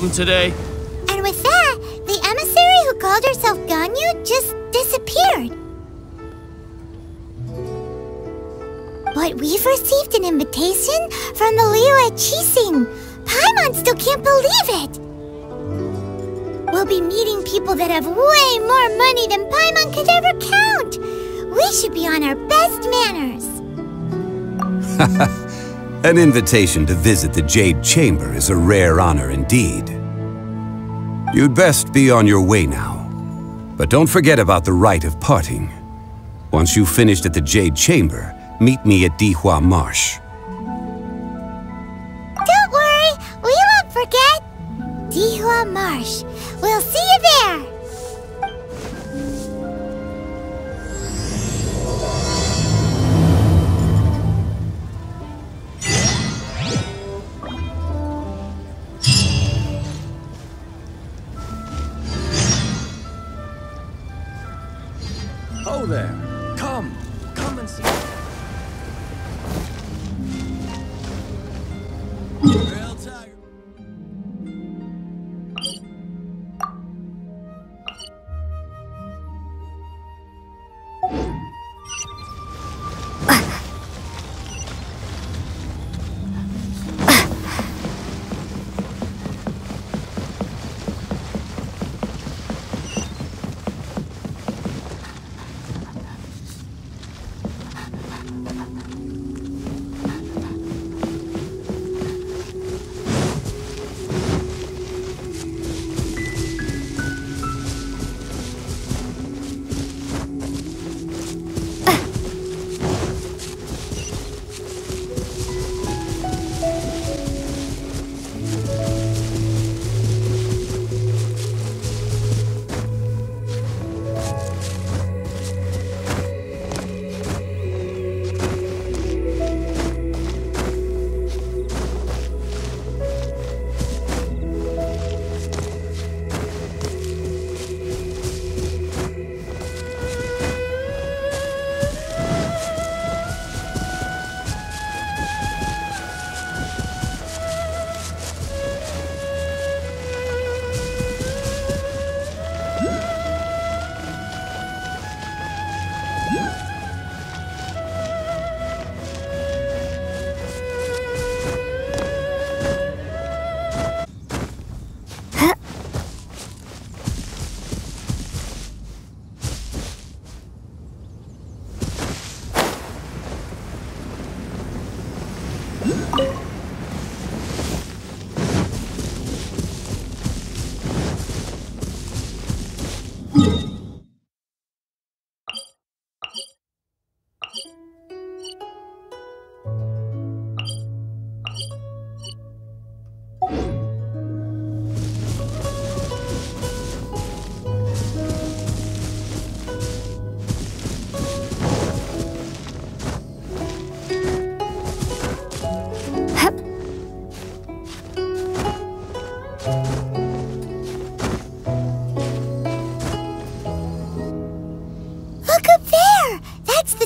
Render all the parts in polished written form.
something today? And with that, the emissary who called herself Ganyu just disappeared. But we've received an invitation from the Liyue Qixing. Paimon still can't believe it. We'll be meeting people that have way more money than Paimon could ever count. We should be on our best manners. An invitation to visit the Jade Chamber is a rare honor indeed. You'd best be on your way now. But don't forget about the rite of parting. Once you've finished at the Jade Chamber, meet me at Dihua Marsh. Don't worry, we won't forget. Dihua Marsh. We'll see you there. Oh there. Come and see. Real tiger.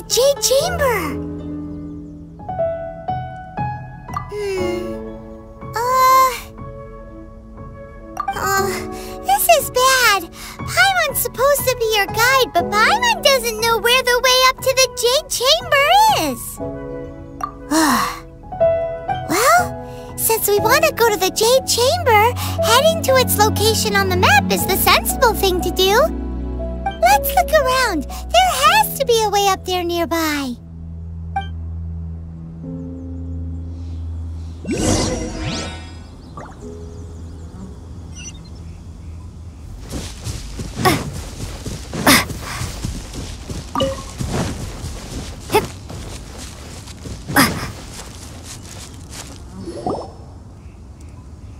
Jade Chamber! This is bad. Paimon's supposed to be your guide, but Paimon doesn't know where the way up to the Jade Chamber is. Well, since we want to go to the Jade Chamber, heading to its location on the map is the sensible thing to do. Let's look around. There has to be a way up there nearby.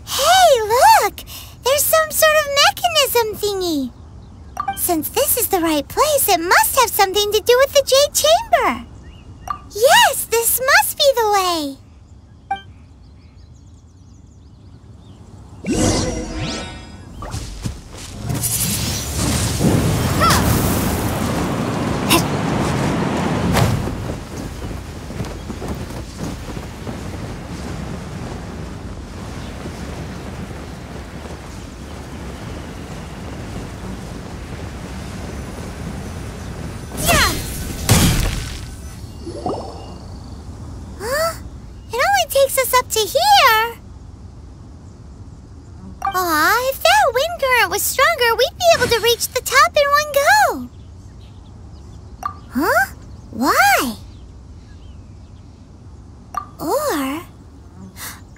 Hey, look! There's some sort of mechanism thingy. Since this is the right place, it must have something to do with the Jade Chamber. Yes, this must be the way. Aw, if that wind current was stronger, we'd be able to reach the top in one go. Huh? Why? Or...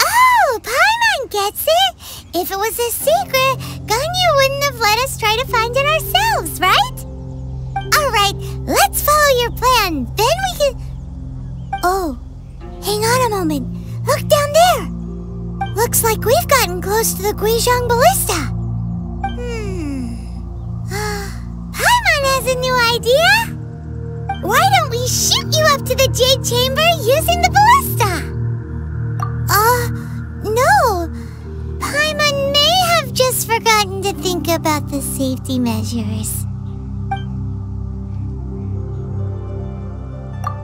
Oh, Paimon gets it! If it was a secret, Ganyu wouldn't have let us try to find it ourselves, right? Alright, let's follow your plan. Then we can... Oh, hang on a moment. Look down there. Looks like we've gotten close to the Guizhong ballista. Paimon has a new idea. Why don't we shoot you up to the Jade Chamber using the ballista? No. Paimon may have just forgotten to think about the safety measures.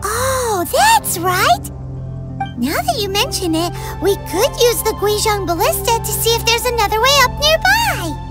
Oh, that's right! Now that you mention it, we could use the Guizhong ballista to see if there's another way up nearby!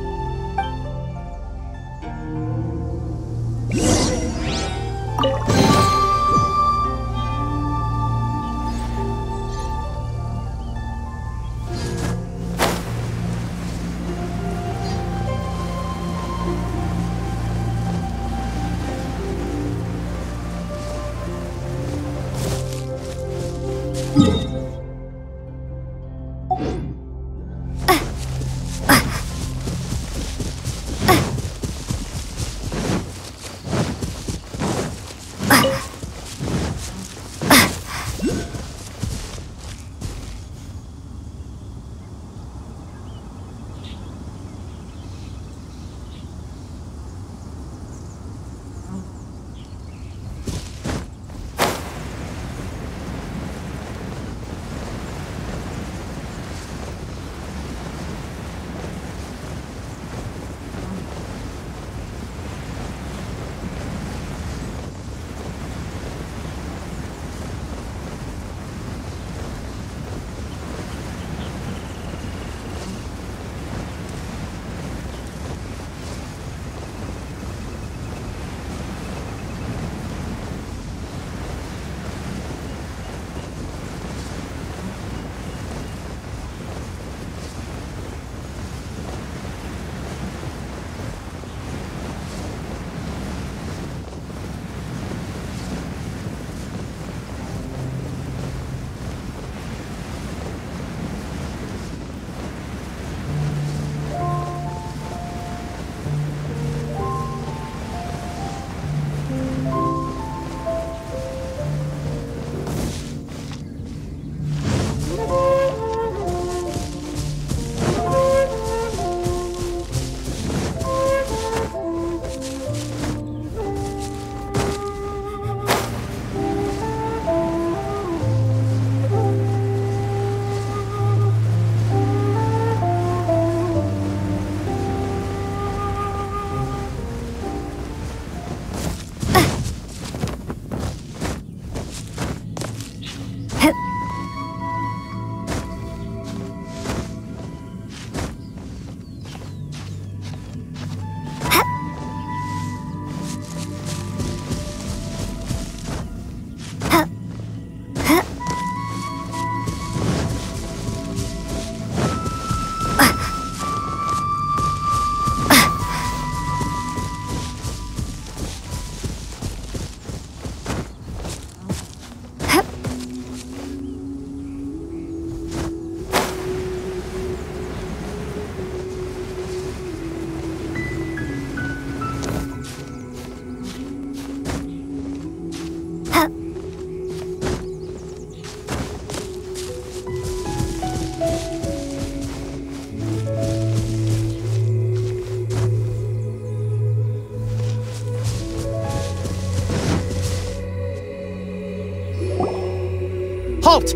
Halt!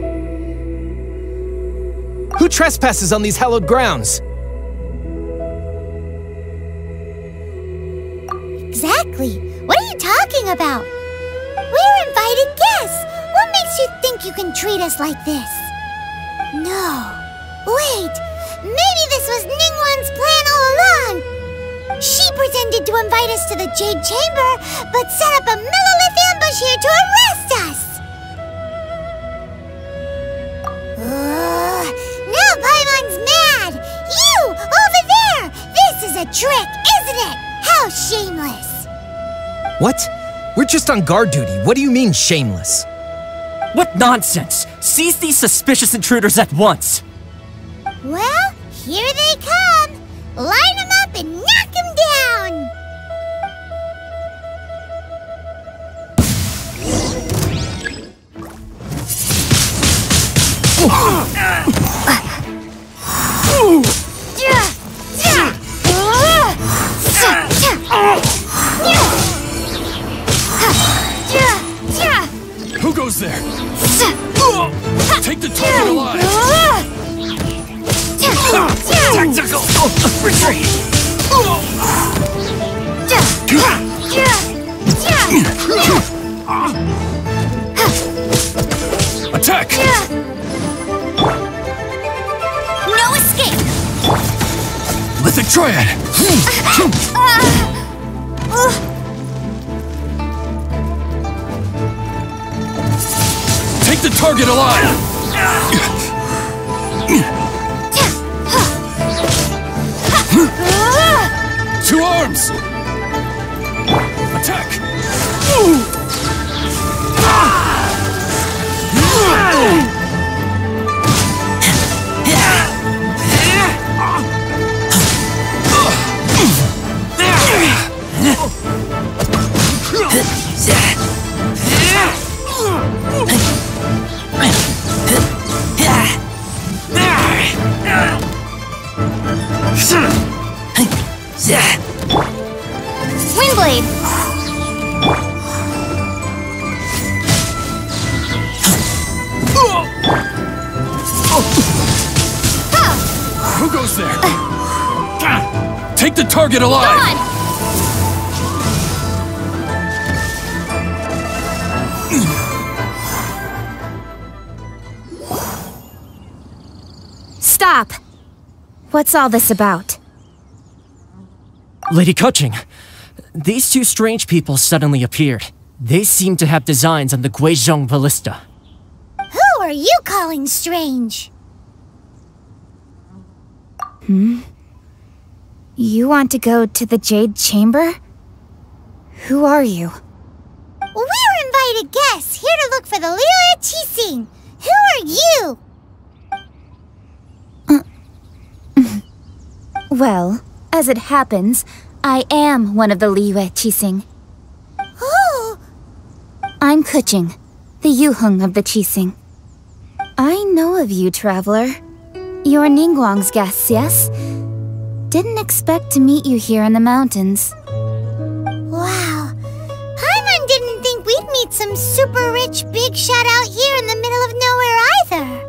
Who trespasses on these hallowed grounds? Exactly. What are you talking about? We're invited guests. What makes you think you can treat us like this? No. Wait. Maybe this was Ningguang's plan all along. She pretended to invite us to the Jade Chamber, but set up a Millelith ambush here to arrest us. Now Paimon's mad. You, trick, isn't it? How shameless! What? We're just on guard duty. What do you mean, shameless? What nonsense! Seize these suspicious intruders at once! Well, here they come! Line them up and knock them down! Who goes there? Take the target alive! Tactical retreat! Attack! No escape! Lithic Triad! Take the target alive! Two arms! Attack! Windblade! Who goes there? Take the target alive! Stop! What's all this about? Lady Keqing, these two strange people suddenly appeared. They seem to have designs on the Guizhong ballista. Who are you calling strange? You want to go to the Jade Chamber? Who are you? We're invited guests here to look for the Liyue Qixing. Who are you? Well, as it happens, I am one of the Liyue Qixing. Oh! I'm Keqing, the Yuheng of the Qixing. I know of you, traveler. You're Ningguang's guests, yes? Didn't expect to meet you here in the mountains. Wow. Paimon didn't think we'd meet some super rich big shot out here in the middle of nowhere either.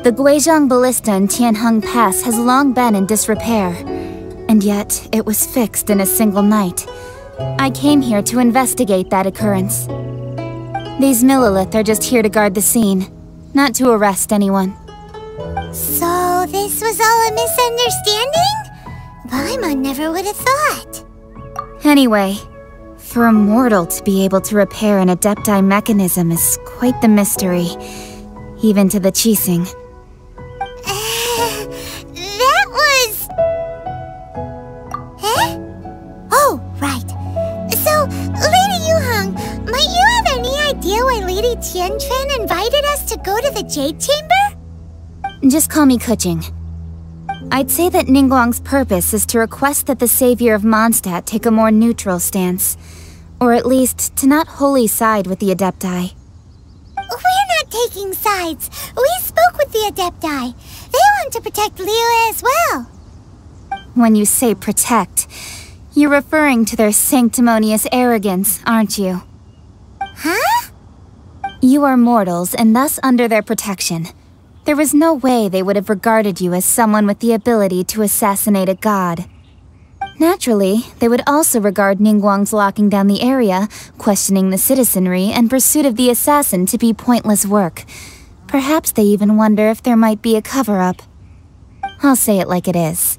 The Guizhong ballista in Tianheng Pass has long been in disrepair, and yet it was fixed in a single night. I came here to investigate that occurrence. These Millelithes are just here to guard the scene, not to arrest anyone. So this was all a misunderstanding? Paimon never would have thought. Anyway, for a mortal to be able to repair an Adepti mechanism is quite the mystery, even to the Qixing. That was... Eh? Oh, right. So, Lady Yuheng, might you have any idea why Lady Tianquan invited us to go to the Jade Chamber? Just call me Keqing. I'd say that Ningguang's purpose is to request that the savior of Mondstadt take a more neutral stance, or at least to not wholly side with the Adepti. We're not taking sides. We spoke with the Adepti. They want to protect Liyue as well. When you say protect, you're referring to their sanctimonious arrogance, aren't you? Huh? You are mortals and thus under their protection. There was no way they would have regarded you as someone with the ability to assassinate a god. Naturally, they would also regard Ningguang's locking down the area, questioning the citizenry, and pursuit of the assassin to be pointless work. Perhaps they even wonder if there might be a cover-up. I'll say it like it is.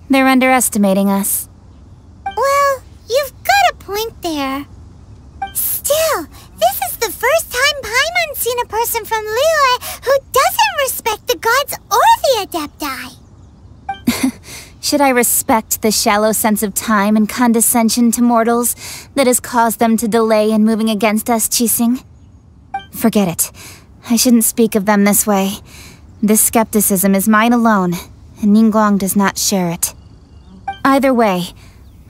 They're underestimating us. Well, you've got a point there. Still, this is the first time Paimon's seen a person from Liyue who doesn't respect the gods or the Adepti. Should I respect the shallow sense of time and condescension to mortals that has caused them to delay in moving against us, Qixing? Forget it. I shouldn't speak of them this way. This skepticism is mine alone, and Ningguang does not share it. Either way,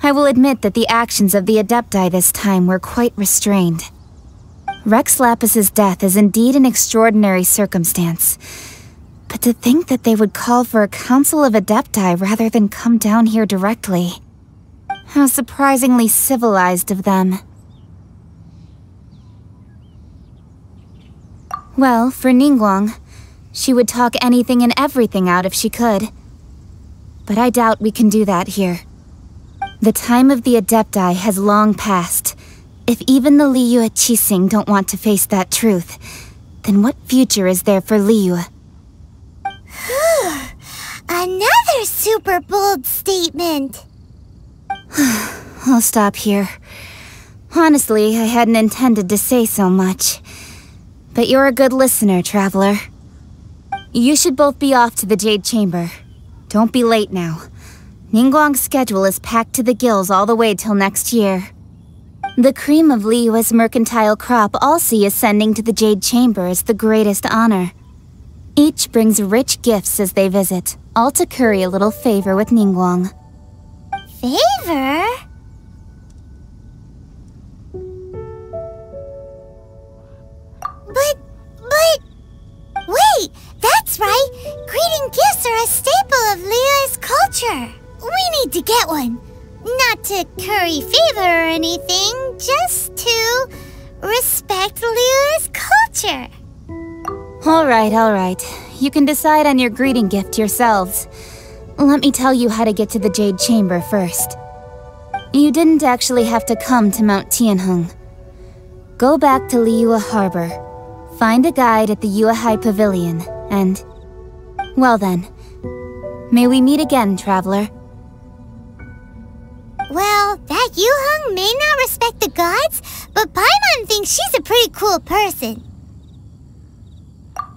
I will admit that the actions of the Adepti this time were quite restrained. Rex Lapis's death is indeed an extraordinary circumstance. But to think that they would call for a council of Adepti rather than come down here directly. How surprisingly civilized of them. Well, for Ningguang, she would talk anything and everything out if she could. But I doubt we can do that here. The time of the Adepti has long passed. If even the Liyue Qixing don't want to face that truth, then what future is there for Liyue? Another super bold statement. I'll stop here. Honestly, I hadn't intended to say so much. But you're a good listener, Traveler. You should both be off to the Jade Chamber. Don't be late now. Ningguang's schedule is packed to the gills all the way till next year. The cream of Liyue's mercantile crop all see ascending to the Jade Chamber as the greatest honor. Each brings rich gifts as they visit, all to curry a little favor with Ningguang. Favor? But... Wait! That's right! Greeting gifts are a staple of Liyue's culture! We need to get one! Not to curry favor or anything, just to respect Liyue's culture! Alright. You can decide on your greeting gift yourselves. Let me tell you how to get to the Jade Chamber first. You didn't actually have to come to Mount Tianheng. Go back to Liyue Harbor. Find a guide at the Yuehai Pavilion, and... well then. May we meet again, Traveler. Well, that Yuheng may not respect the gods, but Paimon thinks she's a pretty cool person.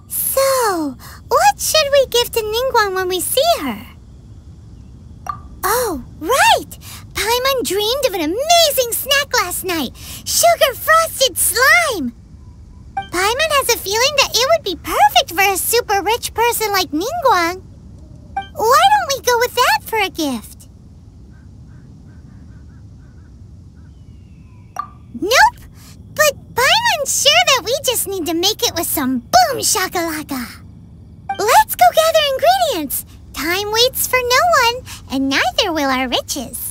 So, what should we give to Ningguang when we see her? Oh, right! Paimon dreamed of an amazing snack last night! Sugar-frosted slime! Paimon has a feeling that it would be perfect for a super rich person like Ningguang. Why don't we go with that for a gift? Nope! But Paimon's sure that we just need to make it with some boom shakalaka. Let's go gather ingredients. Time waits for no one, and neither will our riches.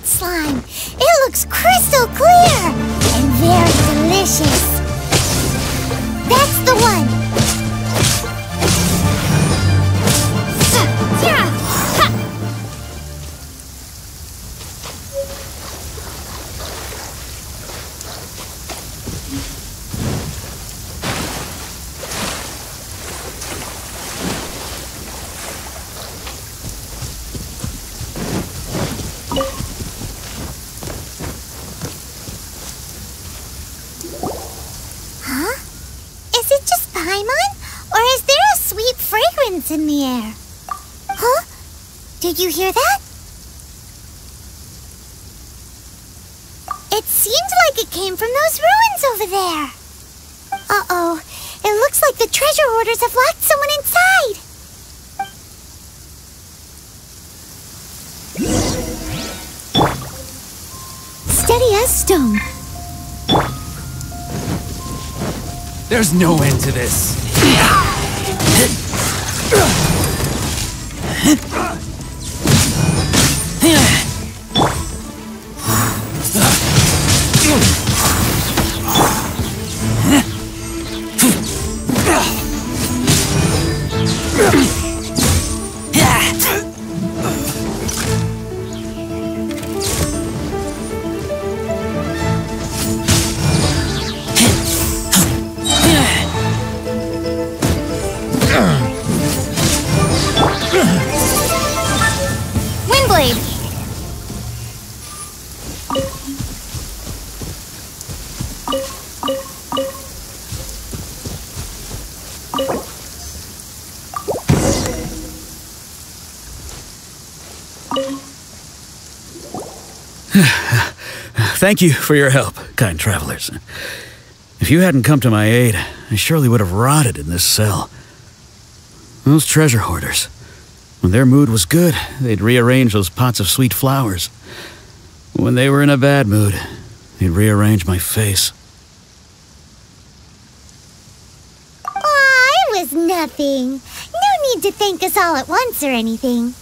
Slime. It looks crystal clear and very delicious. That's the one. In the air. Huh? Did you hear that? It seemed like it came from those ruins over there. Uh-oh. It looks like the treasure hoarders have locked someone inside. Steady as stone. There's no end to this. Thank you for your help, kind travelers. If you hadn't come to my aid, I surely would have rotted in this cell. Those treasure hoarders, when their mood was good, they'd rearrange those pots of sweet flowers. When they were in a bad mood, they'd rearrange my face. Aw, it was nothing. No need to thank us all at once or anything.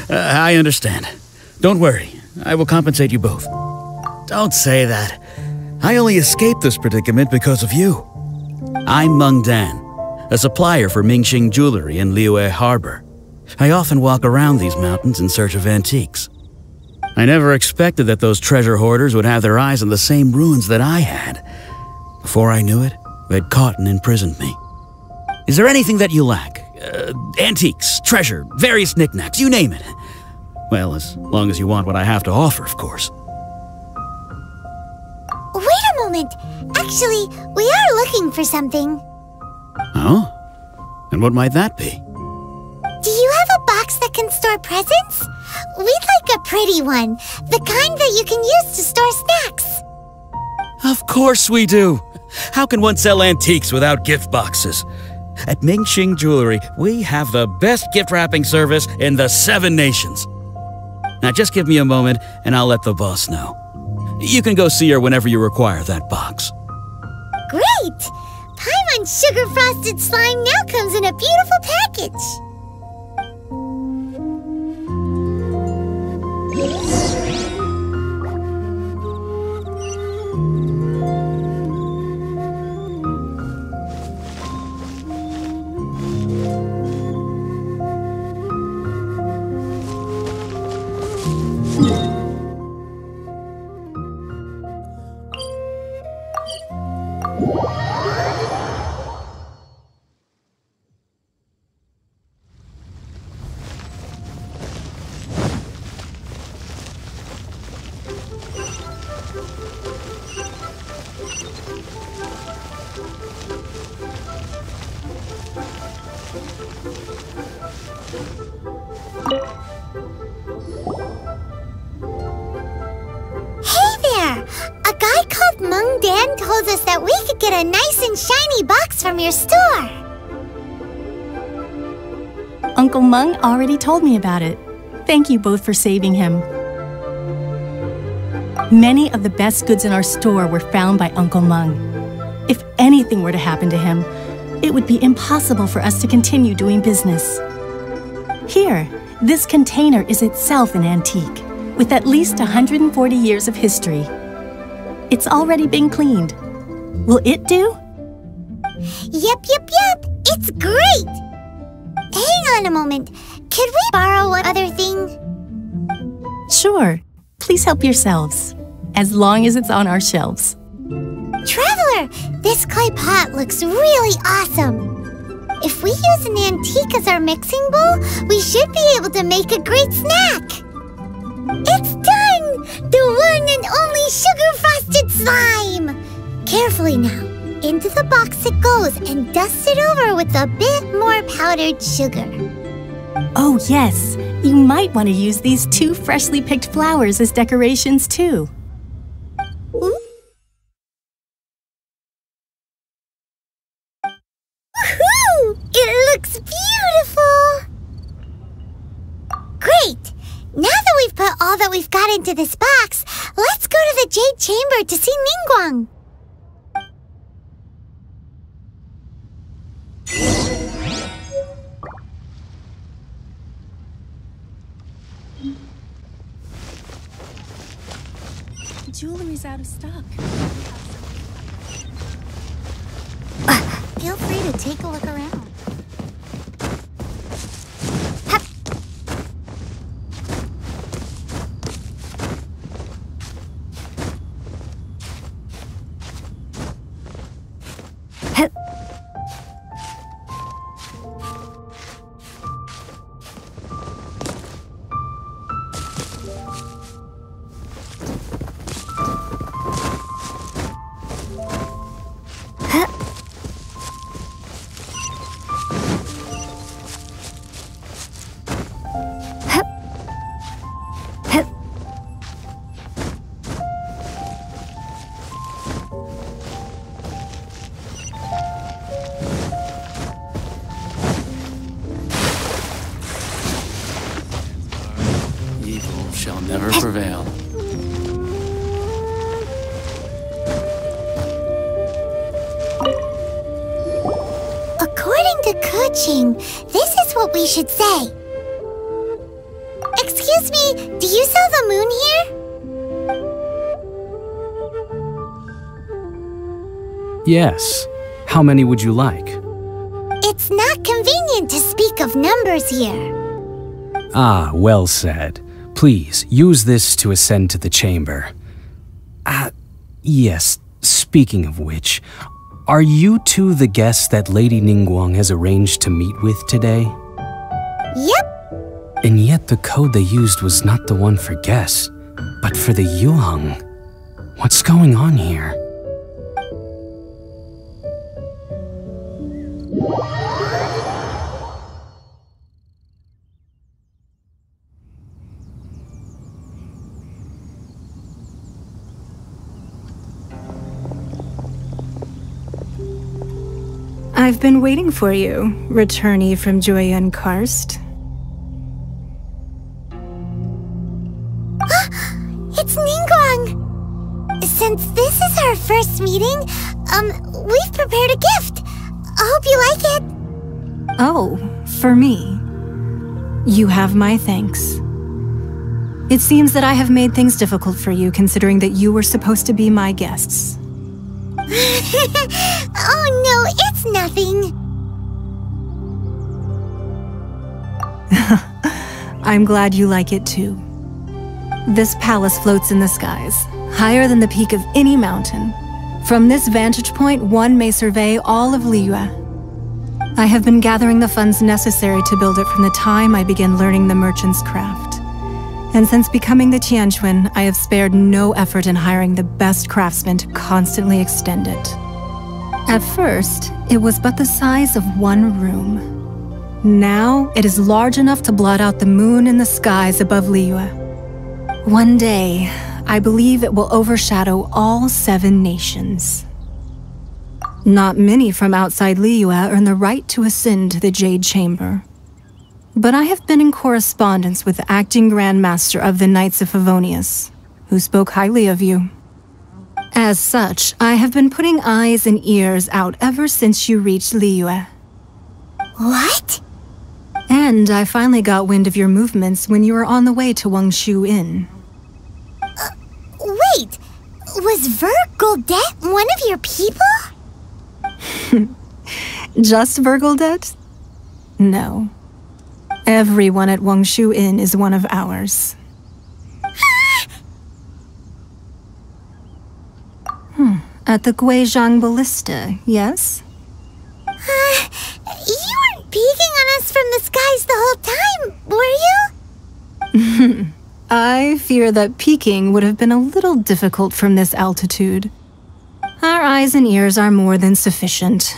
I understand. Don't worry. I will compensate you both. Don't say that. I only escaped this predicament because of you. I'm Meng Dan, a supplier for Mingxing jewelry in Liyue Harbor. I often walk around these mountains in search of antiques. I never expected that those treasure hoarders would have their eyes on the same ruins that I had. Before I knew it, they'd caught and imprisoned me. Is there anything that you lack? Antiques, treasure, various knickknacks, you name it. Well, as long as you want what I have to offer, of course. Wait a moment. Actually, we are looking for something. Oh? And what might that be? Do you have a box that can store presents? We'd like a pretty one. The kind that you can use to store snacks. Of course we do. How can one sell antiques without gift boxes? At Mingxing Jewelry, we have the best gift wrapping service in the 7 nations. Now just give me a moment and I'll let the boss know. You can go see her whenever you require that box. Great! Paimon's sugar frosted slime now comes in a beautiful package. Told us that we could get a nice and shiny box from your store. Uncle Meng already told me about it. Thank you both for saving him. Many of the best goods in our store were found by Uncle Meng. If anything were to happen to him, it would be impossible for us to continue doing business. Here, this container is itself an antique, with at least 140 years of history. It's already been cleaned. Will it do? Yep. It's great! Hang on a moment. Could we borrow one other thing? Sure. Please help yourselves, as long as it's on our shelves. Traveler, this clay pot looks really awesome. If we use an antique as our mixing bowl, we should be able to make a great snack. It's done! The one and only sugar-frosted slime! Carefully now. Into the box it goes and dust it over with a bit more powdered sugar. Oh yes, you might want to use these 2 freshly picked flowers as decorations too. Woohoo! It looks beautiful! Great! Now that we've put all that we've got into this box, let's go to the Jade Chamber to see Ningguang. jewelry's out of stock. Feel free to take a look around. Shall never prevail. According to Kuching, this is what we should say. Excuse me, do you sell the moon here? Yes. How many would you like? It's not convenient to speak of numbers here. Ah, well said. Please, use this to ascend to the chamber. Yes, speaking of which, are you two the guests that Lady Ningguang has arranged to meet with today? Yep. And yet the code they used was not the one for guests, but for the Yuheng. What's going on here? I've been waiting for you, returnee from Jueyun Karst. It's Ningguang! Since this is our first meeting, we've prepared a gift. I hope you like it. Oh, for me. You have my thanks. It seems that I have made things difficult for you, considering that you were supposed to be my guests. Oh no, it's nothing. I'm glad you like it too. This palace floats in the skies, higher than the peak of any mountain. From this vantage point, one may survey all of Liyue. I have been gathering the funds necessary to build it from the time I began learning the merchant's craft. And since becoming the Tianquan, I have spared no effort in hiring the best craftsmen to constantly extend it. At first, it was but the size of one room. Now, it is large enough to blot out the moon in the skies above Liyue. One day, I believe it will overshadow all 7 nations. Not many from outside Liyue earn the right to ascend to the Jade Chamber. But I have been in correspondence with the acting Grand Master of the Knights of Favonius, who spoke highly of you. As such, I have been putting eyes and ears out ever since you reached Liyue. What? And I finally got wind of your movements when you were on the way to Wangshu Inn. Wait! Was Vergoldet one of your people? Just Vergoldet? No. Everyone at Wangshu Inn is one of ours. At the Guizhong Ballista, yes? You weren't peeking on us from the skies the whole time, were you? I fear that peeking would have been a little difficult from this altitude. Our eyes and ears are more than sufficient.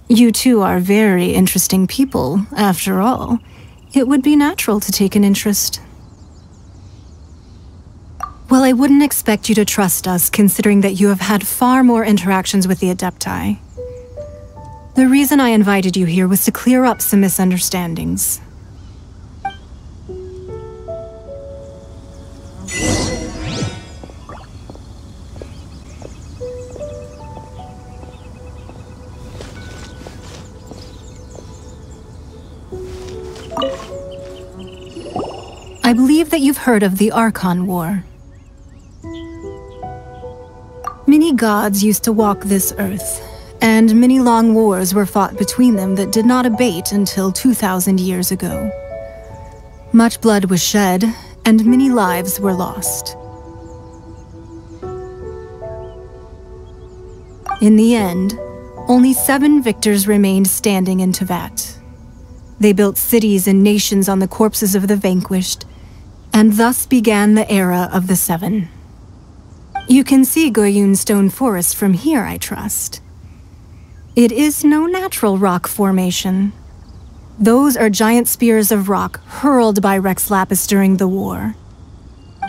You two are very interesting people, after all. It would be natural to take an interest. Well, I wouldn't expect you to trust us, considering that you have had far more interactions with the Adepti. The reason I invited you here was to clear up some misunderstandings. I believe that you've heard of the Archon War. gods used to walk this earth, and many long wars were fought between them that did not abate until 2,000 years ago. Much blood was shed, and many lives were lost. In the end, only 7 victors remained standing in Teyvat. They built cities and nations on the corpses of the vanquished, and thus began the era of the 7. You can see Goyun Stone Forest from here, I trust. It is no natural rock formation. Those are giant spears of rock hurled by Rex Lapis during the war.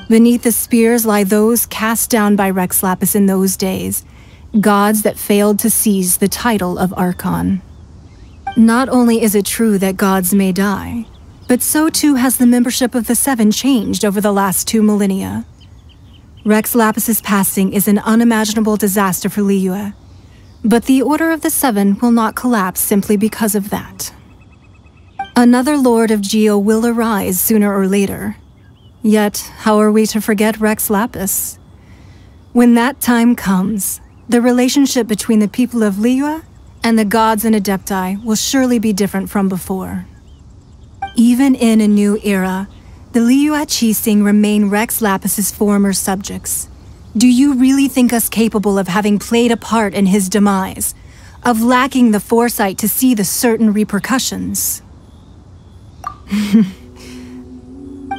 Beneath the spears lie those cast down by Rex Lapis in those days, gods that failed to seize the title of Archon. Not only is it true that gods may die, but so too has the membership of the 7 changed over the last 2 millennia. Rex Lapis's passing is an unimaginable disaster for Liyue, but the Order of the 7 will not collapse simply because of that. Another Lord of Geo will arise sooner or later. Yet, how are we to forget Rex Lapis? When that time comes, the relationship between the people of Liyue and the gods and Adepti will surely be different from before. Even in a new era, the Liyue Qixing remain Rex Lapis's former subjects. Do you really think us capable of having played a part in his demise, of lacking the foresight to see the certain repercussions?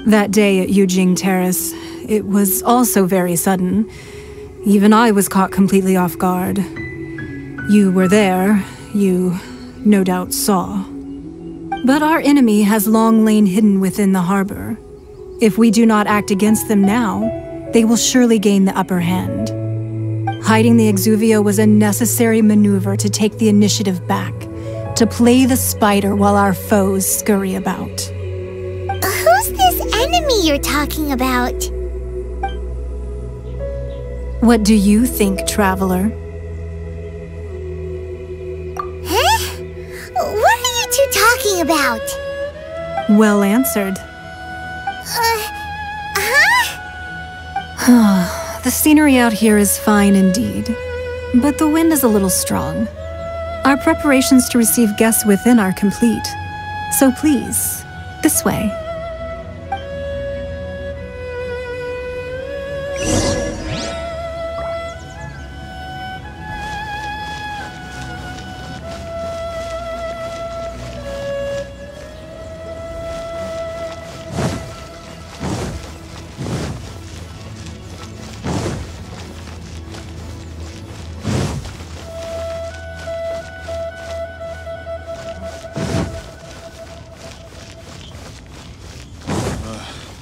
That day at Yujing Terrace, it was also very sudden. Even I was caught completely off guard. You were there, you no doubt saw. But our enemy has long lain hidden within the harbor. If we do not act against them now, they will surely gain the upper hand. Hiding the Exuvio was a necessary maneuver to take the initiative back, to play the spider while our foes scurry about. Who's this enemy you're talking about? What do you think, traveler? Huh? What are you two talking about? Well answered. The scenery out here is fine indeed, but the wind is a little strong. Our preparations to receive guests within are complete, so please, this way.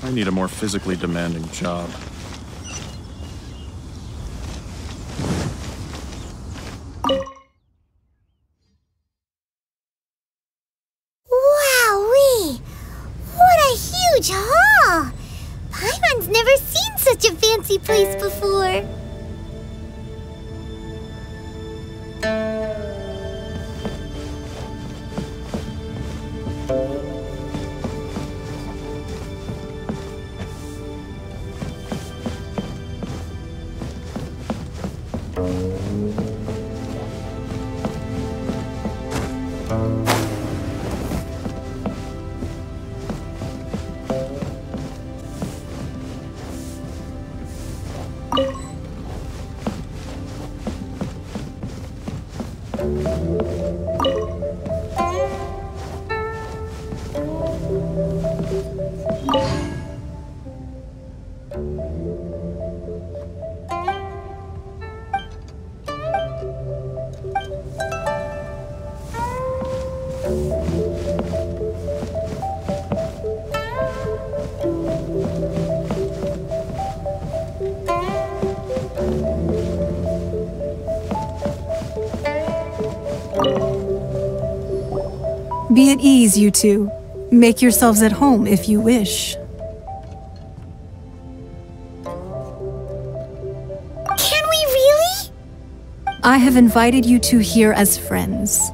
I need a more physically demanding job. Wowee! What a huge hall! Paimon's never seen such a fancy place before. Be at ease, you two. Make yourselves at home if you wish. Can we really? I have invited you two here as friends.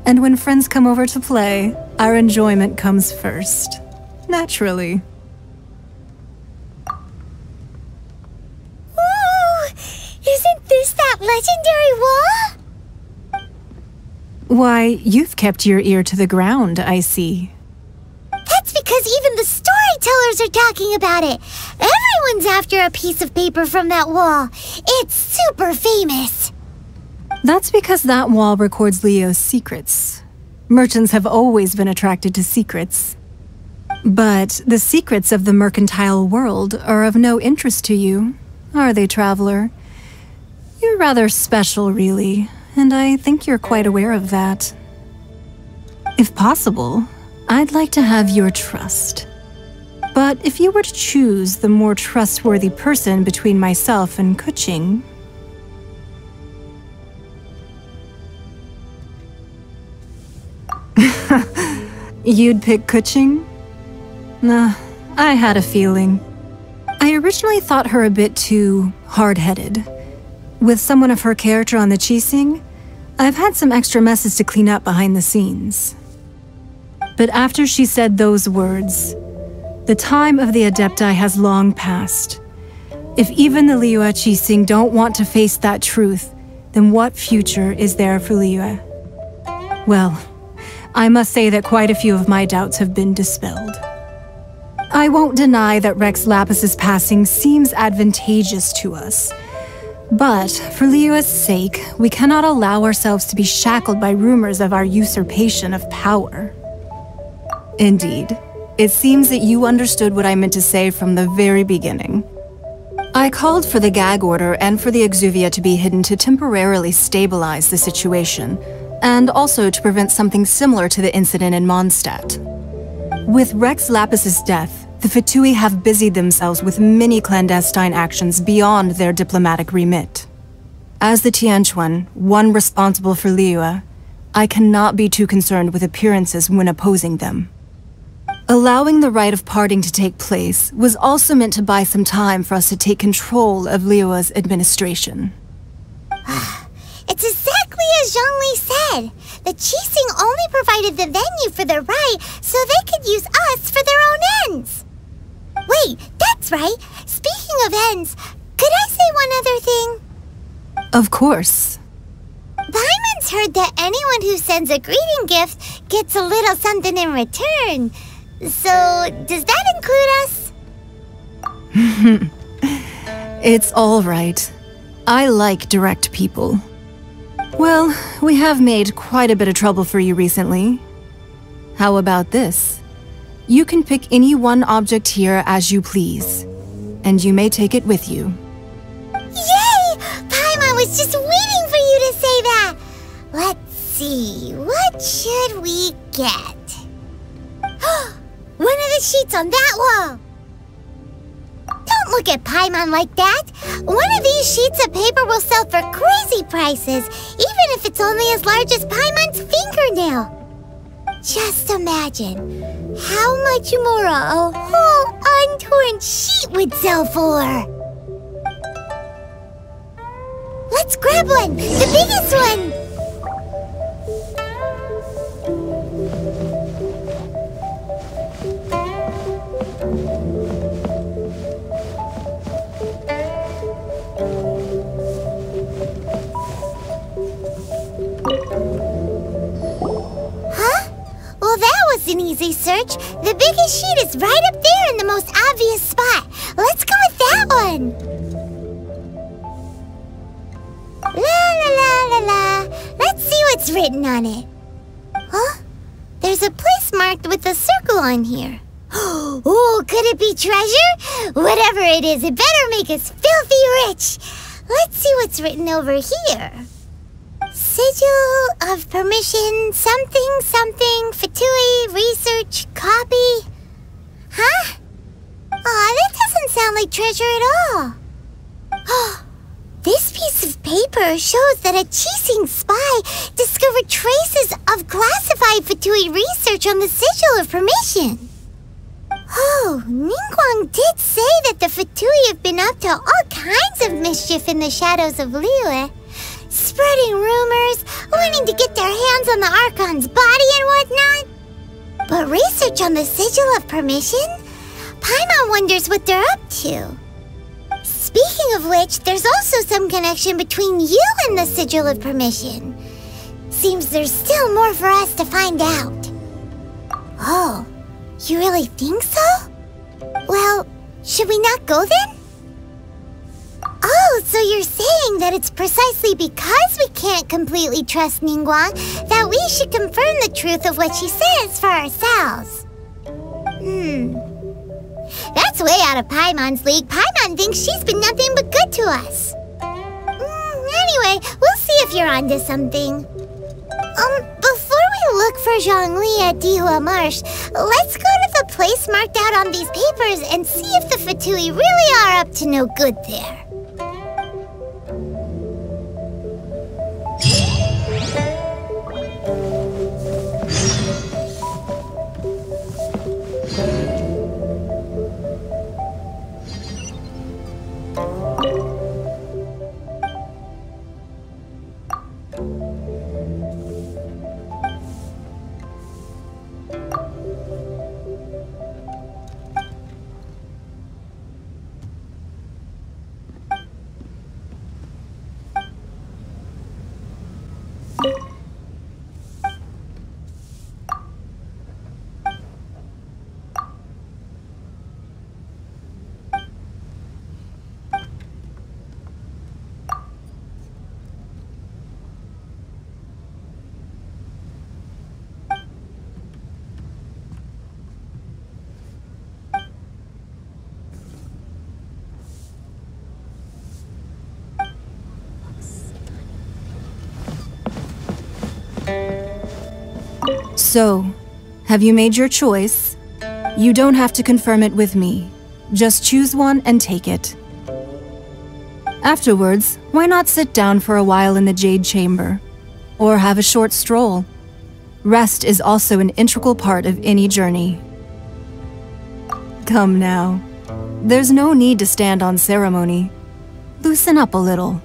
And when friends come over to play, our enjoyment comes first. Naturally. Ooh! Isn't this that legendary wall? Why, you've kept your ear to the ground, I see. That's because even the storytellers are talking about it. Everyone's after a piece of paper from that wall. It's super famous. That's because that wall records Leo's secrets. Merchants have always been attracted to secrets. But the secrets of the mercantile world are of no interest to you, are they, traveler? You're rather special, really, and I think you're quite aware of that. If possible, I'd like to have your trust. But if you were to choose the more trustworthy person between myself and Keqing... You'd pick Keqing? Nah, I had a feeling. I originally thought her a bit too hard-headed. With someone of her character on the Qixing, I've had some extra messes to clean up behind the scenes. But after she said those words, the time of the Adepti has long passed. If even the Liyue Qixing don't want to face that truth, then what future is there for Liyue? Well, I must say that quite a few of my doubts have been dispelled. I won't deny that Rex Lapis's passing seems advantageous to us. But, for Liyue's sake, we cannot allow ourselves to be shackled by rumors of our usurpation of power. Indeed, it seems that you understood what I meant to say from the very beginning. I called for the gag order and for the exuvia to be hidden to temporarily stabilize the situation, and also to prevent something similar to the incident in Mondstadt. With Rex Lapis's death, the Fatui have busied themselves with many clandestine actions beyond their diplomatic remit. As the Tianquan, one responsible for Liyue, I cannot be too concerned with appearances when opposing them. Allowing the rite of parting to take place was also meant to buy some time for us to take control of Liyue's administration. It's exactly as Zhongli said. The Qixing only provided the venue for the rite so they could use us for their own ends. Wait, that's right. Speaking of ends, could I say one other thing? Of course. Paimon's heard that anyone who sends a greeting gift gets a little something in return. So, does that include us? It's all right. I like direct people. Well, we have made quite a bit of trouble for you recently. How about this? You can pick any one object here as you please, and you may take it with you. Yay! Paimon was just waiting for you to say that! Let's see, what should we get? One of the sheets on that wall! Don't look at Paimon like that! One of these sheets of paper will sell for crazy prices, even if it's only as large as Paimon's fingernail. Just imagine how much more a whole untorn sheet would sell for. Let's grab one, the biggest one! Well, that was an easy search. The biggest sheet is right up there in the most obvious spot. Let's go with that one. La la la la la. Let's see what's written on it. Huh? There's a place marked with a circle on here. Oh, could it be treasure? Whatever it is, it better make us filthy rich. Let's see what's written over here. Sigil of permission, something, something, Fatui, research, copy. Huh? Aw, that doesn't sound like treasure at all. This piece of paper shows that a Qixing spy discovered traces of classified Fatui research on the Sigil of permission. Oh, Ningguang did say that the Fatui have been up to all kinds of mischief in the shadows of Liyue. Spreading rumors, wanting to get their hands on the Archon's body and whatnot. But research on the Sigil of Permission? Paimon wonders what they're up to. Speaking of which, there's also some connection between you and the Sigil of Permission. Seems there's still more for us to find out. Oh, you really think so? Well, should we not go then? Oh, so you're saying that it's precisely because we can't completely trust Ningguang that we should confirm the truth of what she says for ourselves. That's way out of Paimon's league. Paimon thinks she's been nothing but good to us. Anyway, we'll see if you're onto something. Before we look for Zhongli at Dihua Marsh, let's go to the place marked out on these papers and see if the Fatui really are up to no good there. So, have you made your choice? You don't have to confirm it with me. Just choose one and take it. Afterwards, why not sit down for a while in the Jade Chamber? Or have a short stroll? Rest is also an integral part of any journey. Come now. There's no need to stand on ceremony. Loosen up a little.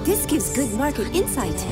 This gives good market insight.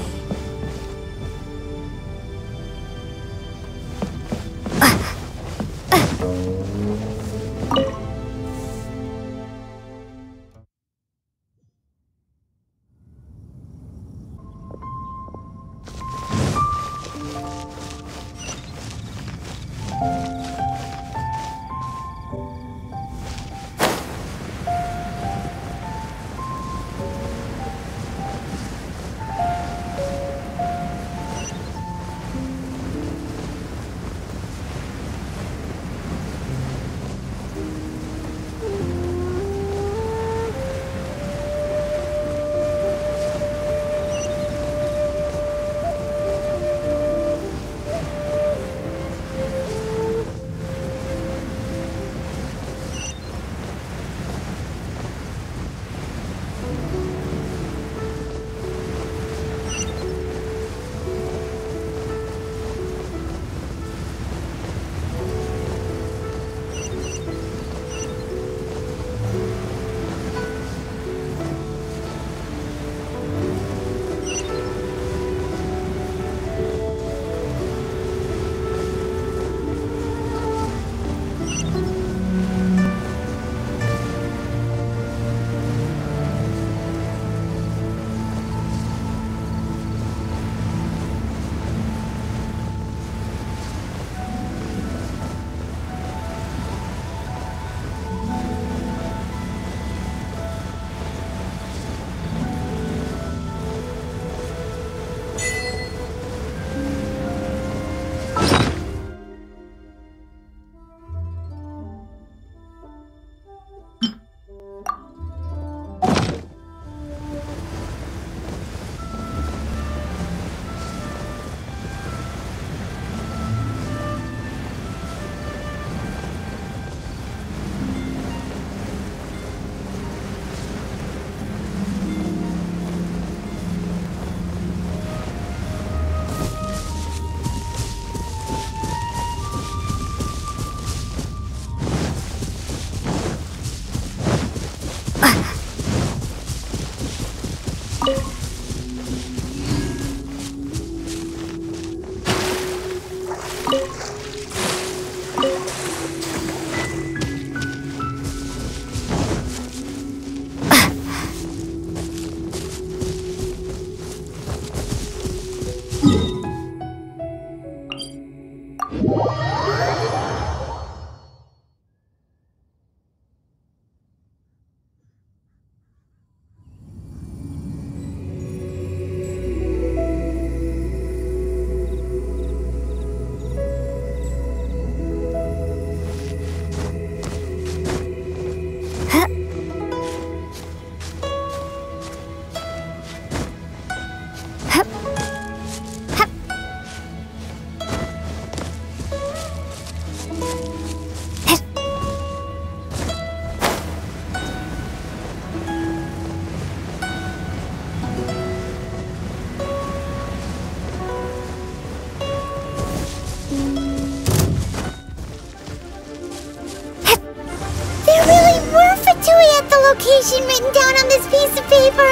situation written down on this piece of paper.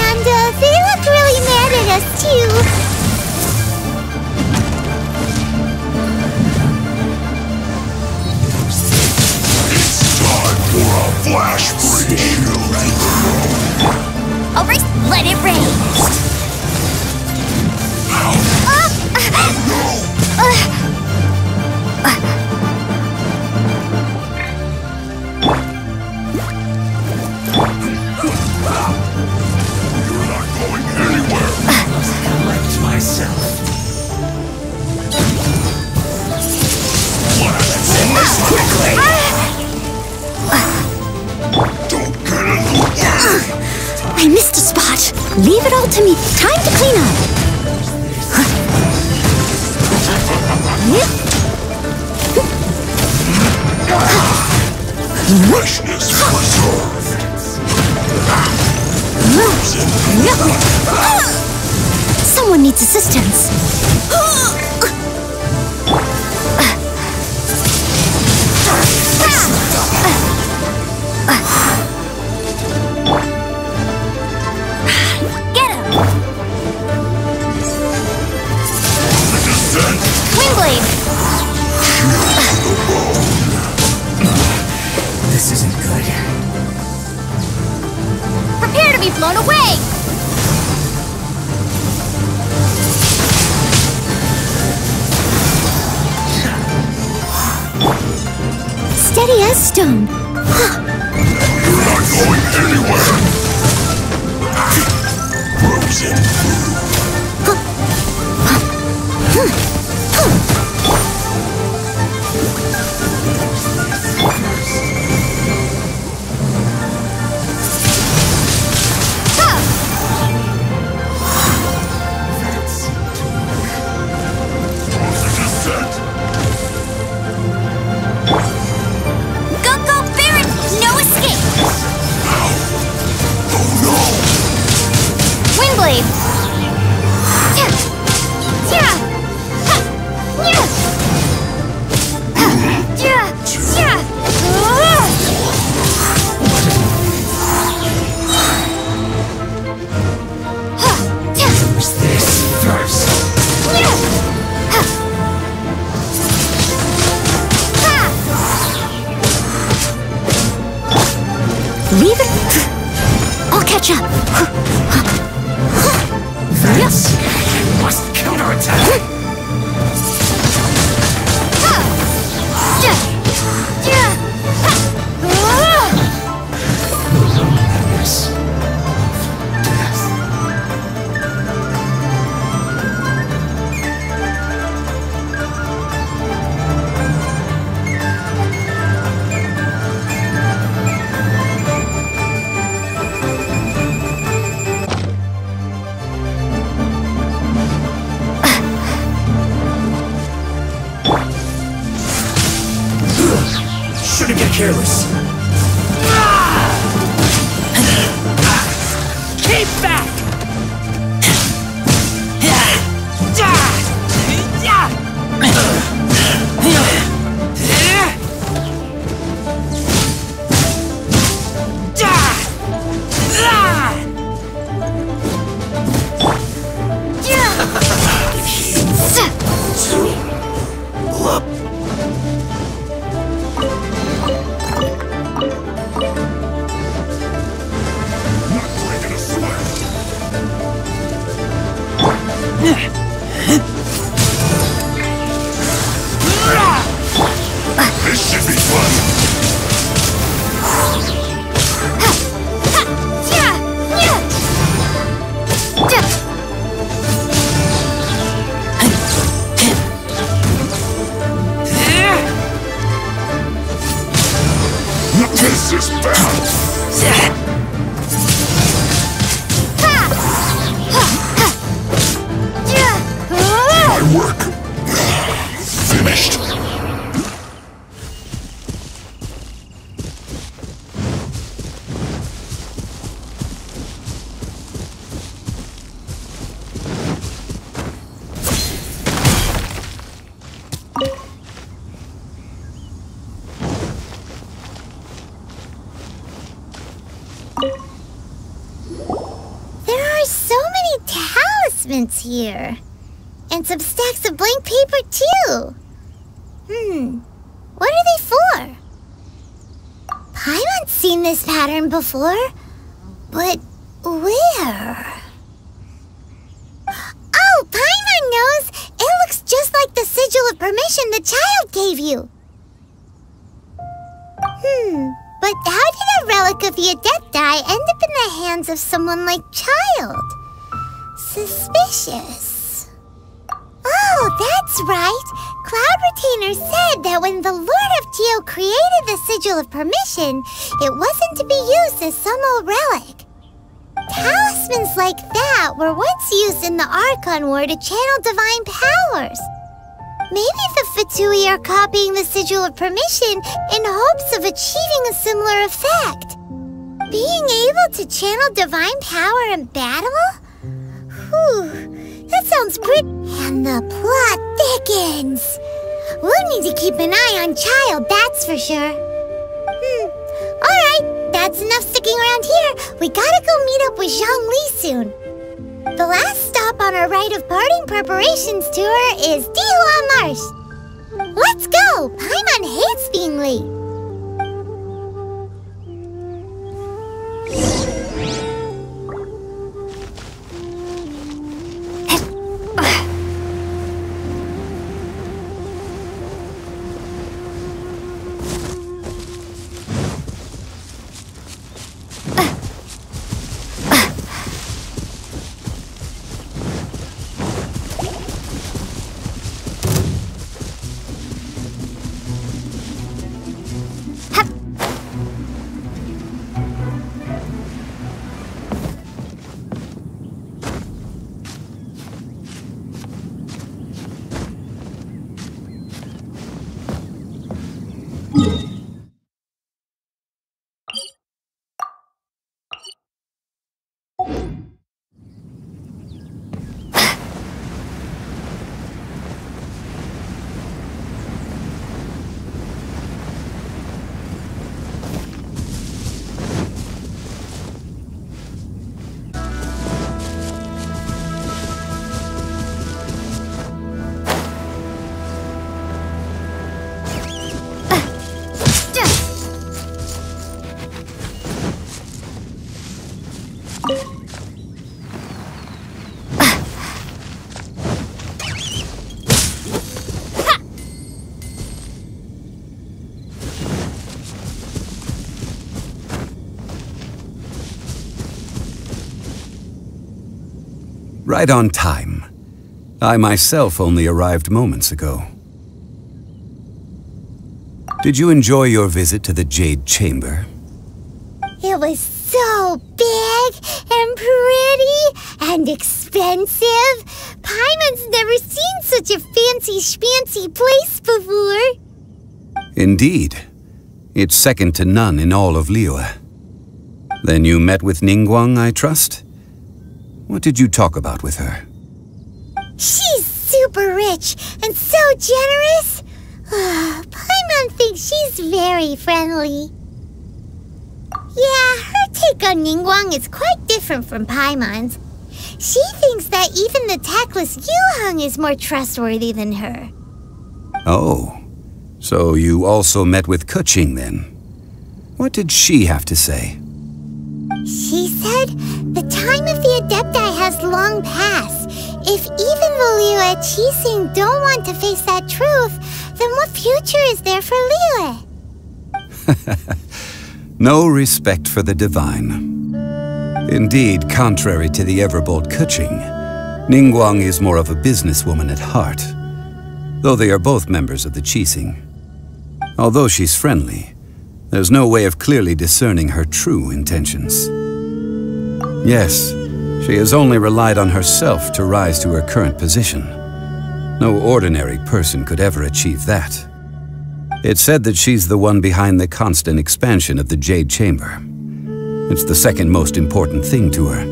And they look really mad at us, too. For a flash breach. Ouvrez, let it rain. You're not going anywhere. Must collect myself. Let's quickly. Don't get in the way! I missed a spot. Leave it all to me. Time to clean up. Freshness preserved. Someone needs assistance. This isn't good. Prepare to be blown away! Steady as stone. You're not going anywhere! Frozen Leave it. I'll catch up. Yes. Must counterattack. Shouldn't get careless. Keep back! This should be fun. This is bad. announcements here. And some stacks of blank paper, too. What are they for? Paimon's seen this pattern before. But where? Oh, Paimon knows! It looks just like the sigil of permission the child gave you. But how did a relic of the Adepti end up in the hands of someone like Child? Suspicious. Oh, that's right. Cloud Retainer said that when the Lord of Geo created the Sigil of Permission, it wasn't to be used as some old relic. Talismans like that were once used in the Archon War to channel divine powers. Maybe the Fatui are copying the Sigil of Permission in hopes of achieving a similar effect. Being able to channel divine power in battle? Whew, that sounds pretty... And the plot thickens. We'll need to keep an eye on Child, that's for sure. Alright, that's enough sticking around here. We gotta go meet up with Zhongli soon. The last stop on our rite of parting preparations tour is Dihua Marsh. Let's go! Paimon hates being late. Right on time. I myself only arrived moments ago. Did you enjoy your visit to the Jade Chamber? It was so big and pretty and expensive. Paimon's never seen such a fancy schmancy place before. Indeed. It's second to none in all of Liyue. Then you met with Ningguang, I trust? What did you talk about with her? She's super rich and so generous. Paimon thinks she's very friendly. Yeah, her take on Ningguang is quite different from Paimon's. She thinks that even the tactless Yuheng is more trustworthy than her. Oh, so you also met with Keqing then? What did she have to say? She said the time of the Adepti has long passed. If even the Liyue Qixing don't want to face that truth, then what future is there for Liyue? No respect for the divine. Indeed, contrary to the ever-bold Keqing, Ningguang is more of a businesswoman at heart, though they are both members of the Qixing. Although she's friendly, there's no way of clearly discerning her true intentions. Yes, she has only relied on herself to rise to her current position. No ordinary person could ever achieve that. It's said that she's the one behind the constant expansion of the Jade Chamber. It's the second most important thing to her.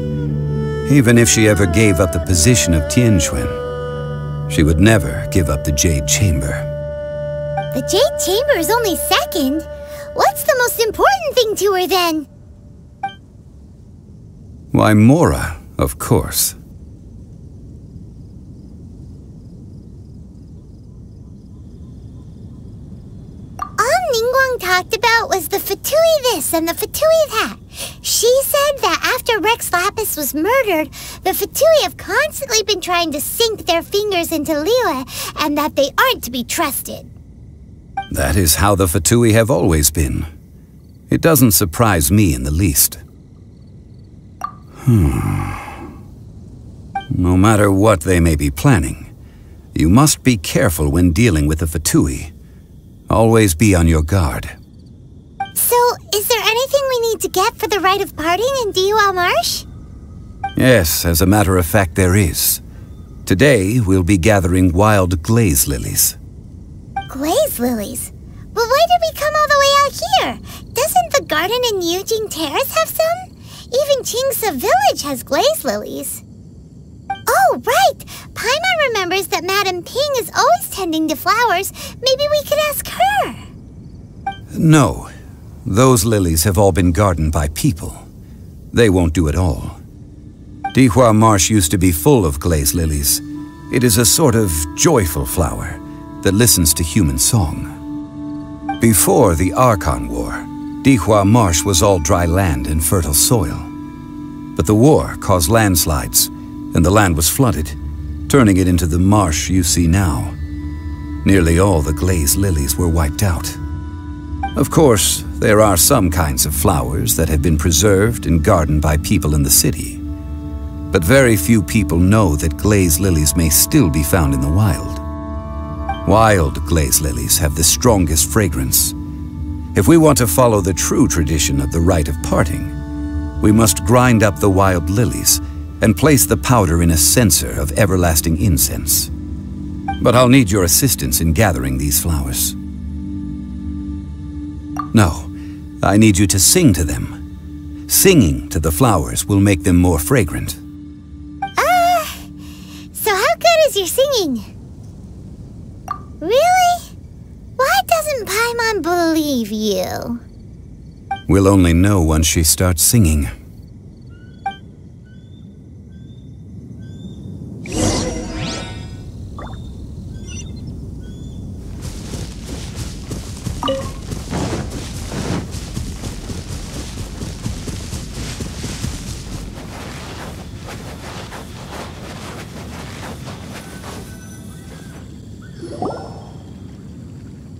Even if she ever gave up the position of Tianquan, she would never give up the Jade Chamber. The Jade Chamber is only second. What's the most important thing to her then? Why, Mora, of course. talked about was the Fatui this and the Fatui that. She said that after Rex Lapis was murdered, the Fatui have constantly been trying to sink their fingers into Liyue, and that they aren't to be trusted. That is how the Fatui have always been. It doesn't surprise me in the least. No matter what they may be planning, you must be careful when dealing with the Fatui. Always be on your guard. So, is there anything we need to get for the rite of parting in Dihua Marsh? Yes, as a matter of fact, there is. Today, we'll be gathering wild glaze lilies. Glaze lilies? But why did we come all the way out here? Doesn't the garden in Yujing Terrace have some? Even Qingse Village has glaze lilies. Oh, right! Paimon remembers that Madame Ping is always tending to flowers. Maybe we could ask her. No. Those lilies have all been gardened by people. They won't do it all. Dihua Marsh used to be full of glaze lilies. It is a sort of joyful flower that listens to human song. Before the Archon War, Dihua Marsh was all dry land and fertile soil. But the war caused landslides, and the land was flooded, turning it into the marsh you see now. Nearly all the glaze lilies were wiped out. Of course, there are some kinds of flowers that have been preserved and gardened by people in the city. But very few people know that glaze lilies may still be found in the wild. Wild glaze lilies have the strongest fragrance. If we want to follow the true tradition of the rite of parting, we must grind up the wild lilies and place the powder in a censer of everlasting incense. But I'll need your assistance in gathering these flowers. No, I need you to sing to them. Singing to the flowers will make them more fragrant. So how good is your singing? Really? Why doesn't Paimon believe you? We'll only know once she starts singing.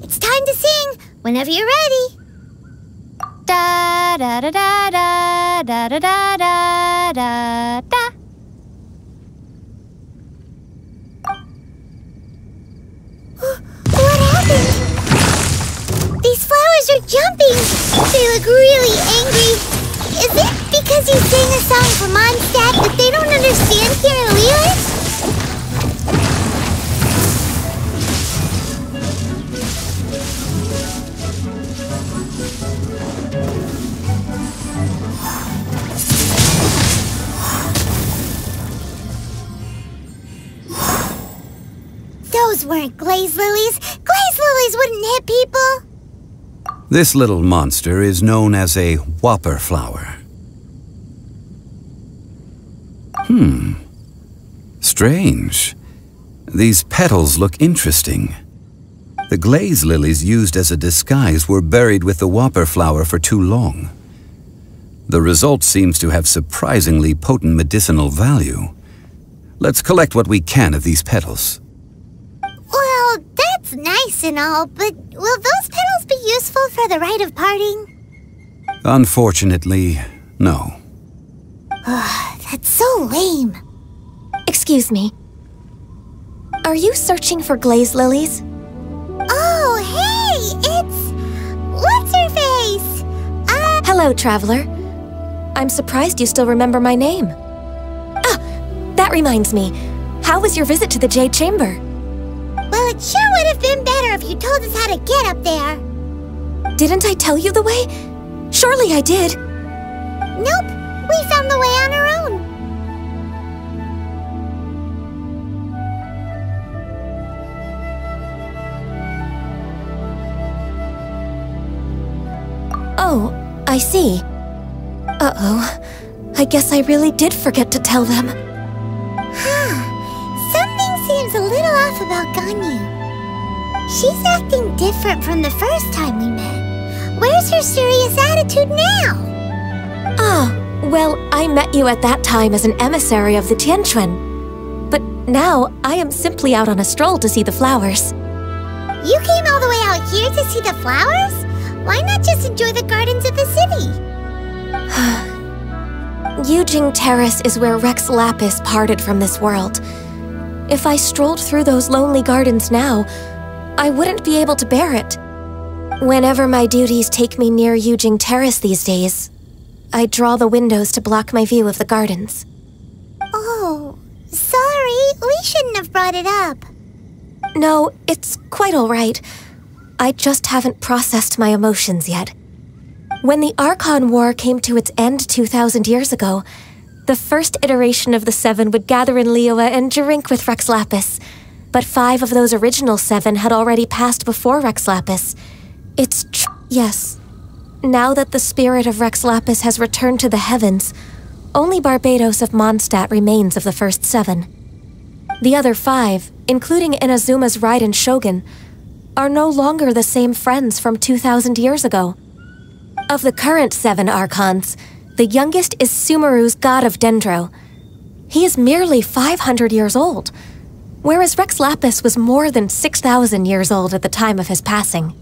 It's time to sing, whenever you're ready. Da da da da da da da da da da da. What happened? These flowers are jumping. They look really angry. Is it because you sang a song for Mondstadt that they don't understand here in Liyue? Those weren't glaze lilies. Glaze lilies wouldn't hit people. This little monster is known as a whopper flower. Strange. These petals look interesting. The glaze lilies used as a disguise were buried with the whopper flower for too long. The result seems to have surprisingly potent medicinal value. Let's collect what we can of these petals. Well, that's nice and all, but will those petals be useful for the rite of parting? Unfortunately, no. That's so lame. Excuse me. Are you searching for glaze lilies? Oh, hey! It's... What's-her-face? Hello, traveler. I'm surprised you still remember my name. Ah, that reminds me. How was your visit to the Jade Chamber? Well, it sure would have been better if you told us how to get up there. Didn't I tell you the way? Surely I did. Nope, we found the way on our own. Oh, I see. Uh-oh. I guess I really did forget to tell them. Something seems a little off about Ganyu. She's acting different from the first time we met. Where's her serious attitude now? Well, I met you at that time as an emissary of the Tianquan. But now, I am simply out on a stroll to see the flowers. You came all the way out here to see the flowers? Why not just enjoy the gardens of the city? Yujing Terrace is where Rex Lapis parted from this world. If I strolled through those lonely gardens now, I wouldn't be able to bear it. Whenever my duties take me near Yujing Terrace these days, I draw the windows to block my view of the gardens. Oh, sorry. We shouldn't have brought it up. No, it's quite all right. I just haven't processed my emotions yet. When the Archon War came to its end 2,000 years ago, the first iteration of the Seven would gather in Liyue and drink with Rex Lapis. But 5 of those original 7 had already passed before Rex Lapis. Yes. Now that the spirit of Rex Lapis has returned to the heavens, only Barbados of Mondstadt remains of the first 7. The other 5, including Inazuma's Raiden Shogun, are no longer the same friends from 2,000 years ago. Of the current 7 Archons, the youngest is Sumeru's god of Dendro. He is merely 500 years old, whereas Rex Lapis was more than 6,000 years old at the time of his passing.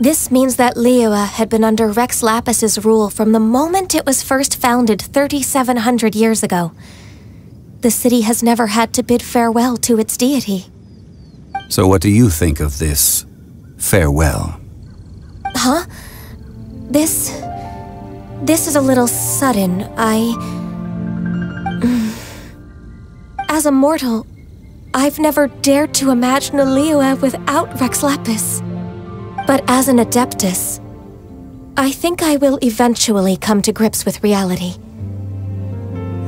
This means that Liyue had been under Rex Lapis's rule from the moment it was first founded 3,700 years ago. The city has never had to bid farewell to its deity. So what do you think of this farewell? Huh? This is a little sudden. As a mortal, I've never dared to imagine a Liyue without Rex Lapis. But as an Adeptus, I think I will eventually come to grips with reality.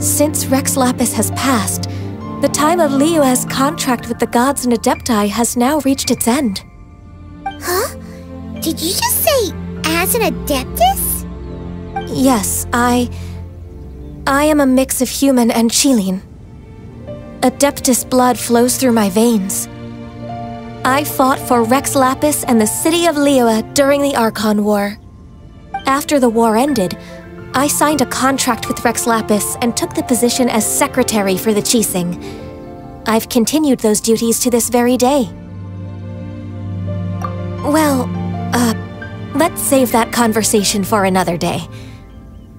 Since Rex Lapis has passed, the time of Liyue's contract with the gods and Adepti has now reached its end. Huh? Did you just say, as an Adeptus? Yes, I am a mix of human and Qilin. Adeptus blood flows through my veins. I fought for Rex Lapis and the city of Liyue during the Archon War. After the war ended, I signed a contract with Rex Lapis and took the position as secretary for the Qixing. I've continued those duties to this very day. Well, let's save that conversation for another day.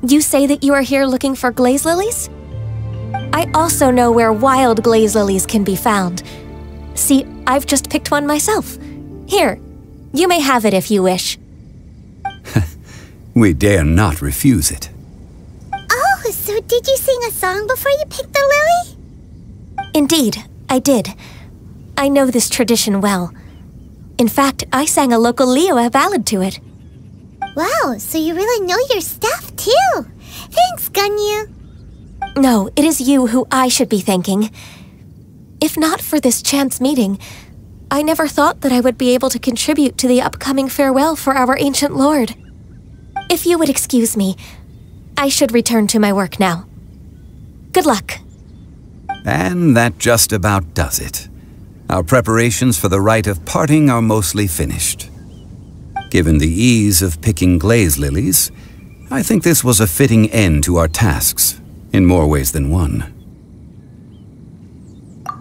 You say that you are here looking for glaze lilies? I also know where wild glaze lilies can be found. See, I've just picked one myself. Here, you may have it if you wish. We dare not refuse it. Oh, so did you sing a song before you picked the lily? Indeed, I did. I know this tradition well. In fact, I sang a local Liyue ballad to it. Wow, so you really know your stuff, too. Thanks, Gunyu. No, it is you who I should be thanking. If not for this chance meeting, I never thought that I would be able to contribute to the upcoming farewell for our ancient lord. If you would excuse me, I should return to my work now. Good luck. And that just about does it. Our preparations for the rite of parting are mostly finished. Given the ease of picking glaze lilies, I think this was a fitting end to our tasks, in more ways than one.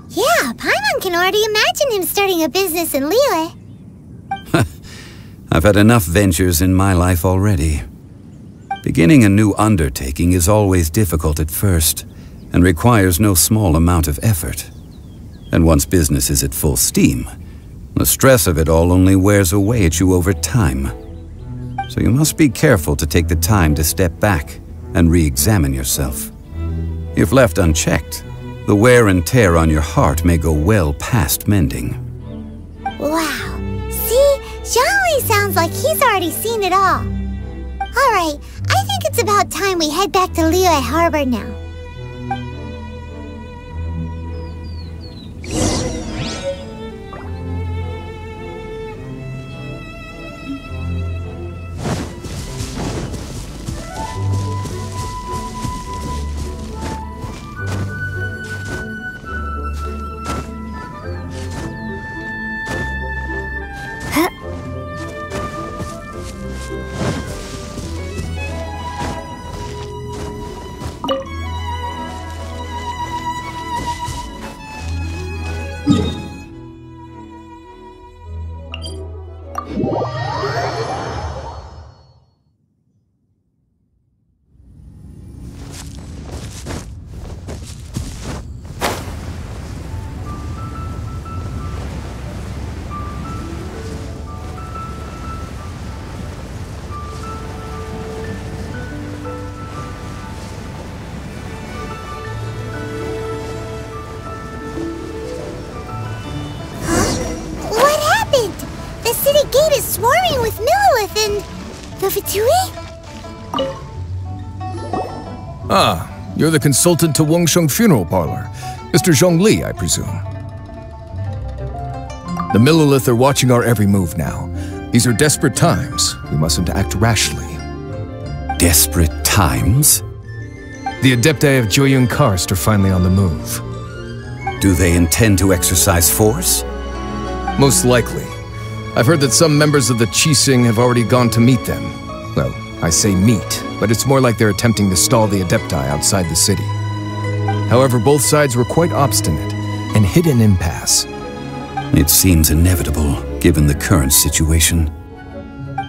Yeah, Paimon can already imagine him starting a business in Liyue. I've had enough ventures in my life already. Beginning a new undertaking is always difficult at first, and requires no small amount of effort. And once business is at full steam, the stress of it all only wears away at you over time. So you must be careful to take the time to step back and re-examine yourself. If left unchecked, the wear and tear on your heart may go well past mending. Wow. See? Zhongli sounds like he's already seen it all. Alright, I think it's about time we head back to Liyue Harbor now. Swarming with Millelith and the Fatui? Ah, you're the consultant to Wangsheng Funeral Parlor. Mr. Zhongli, I presume. The Millelith are watching our every move now. These are desperate times. We mustn't act rashly. Desperate times? The Adepti of Joyun Karst are finally on the move. Do they intend to exercise force? Most likely. I've heard that some members of the Qixing have already gone to meet them. Well, I say meet, but it's more like they're attempting to stall the Adepti outside the city. However, both sides were quite obstinate and hit an impasse. It seems inevitable, given the current situation.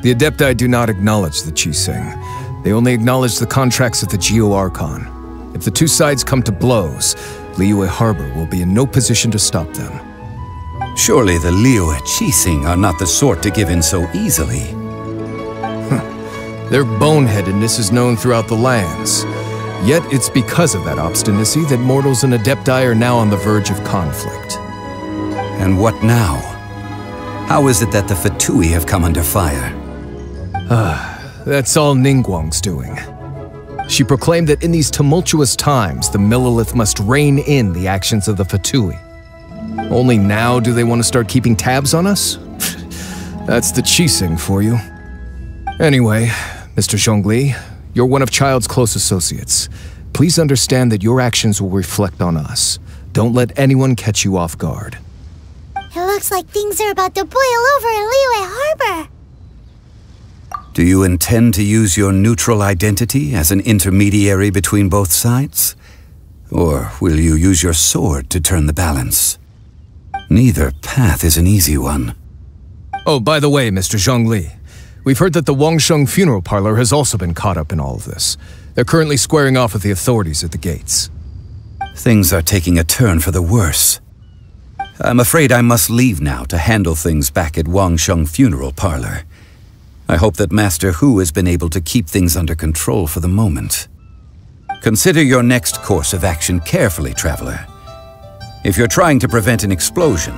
The Adepti do not acknowledge the Qixing. They only acknowledge the contracts of the Geo-Archon. If the two sides come to blows, Liyue Harbor will be in no position to stop them. Surely the Liyue Qixing are not the sort to give in so easily. Their boneheadedness is known throughout the lands. Yet it's because of that obstinacy that mortals and Adepti are now on the verge of conflict. And what now? How is it that the Fatui have come under fire? That's all Ningguang's doing. She proclaimed that in these tumultuous times, the Millelith must rein in the actions of the Fatui. Only now do they want to start keeping tabs on us? That's the Qixing for you. Anyway, Mr. Zhongli, you're one of Child's close associates. Please understand that your actions will reflect on us. Don't let anyone catch you off guard. It looks like things are about to boil over in Liyue Harbor. Do you intend to use your neutral identity as an intermediary between both sides? Or will you use your sword to turn the balance? Neither path is an easy one. Oh, by the way, Mr. Zhongli, we've heard that the Wangsheng Funeral Parlor has also been caught up in all of this. They're currently squaring off with the authorities at the gates. Things are taking a turn for the worse. I'm afraid I must leave now to handle things back at Wangsheng Funeral Parlor. I hope that Master Hu has been able to keep things under control for the moment. Consider your next course of action carefully, Traveler. If you're trying to prevent an explosion,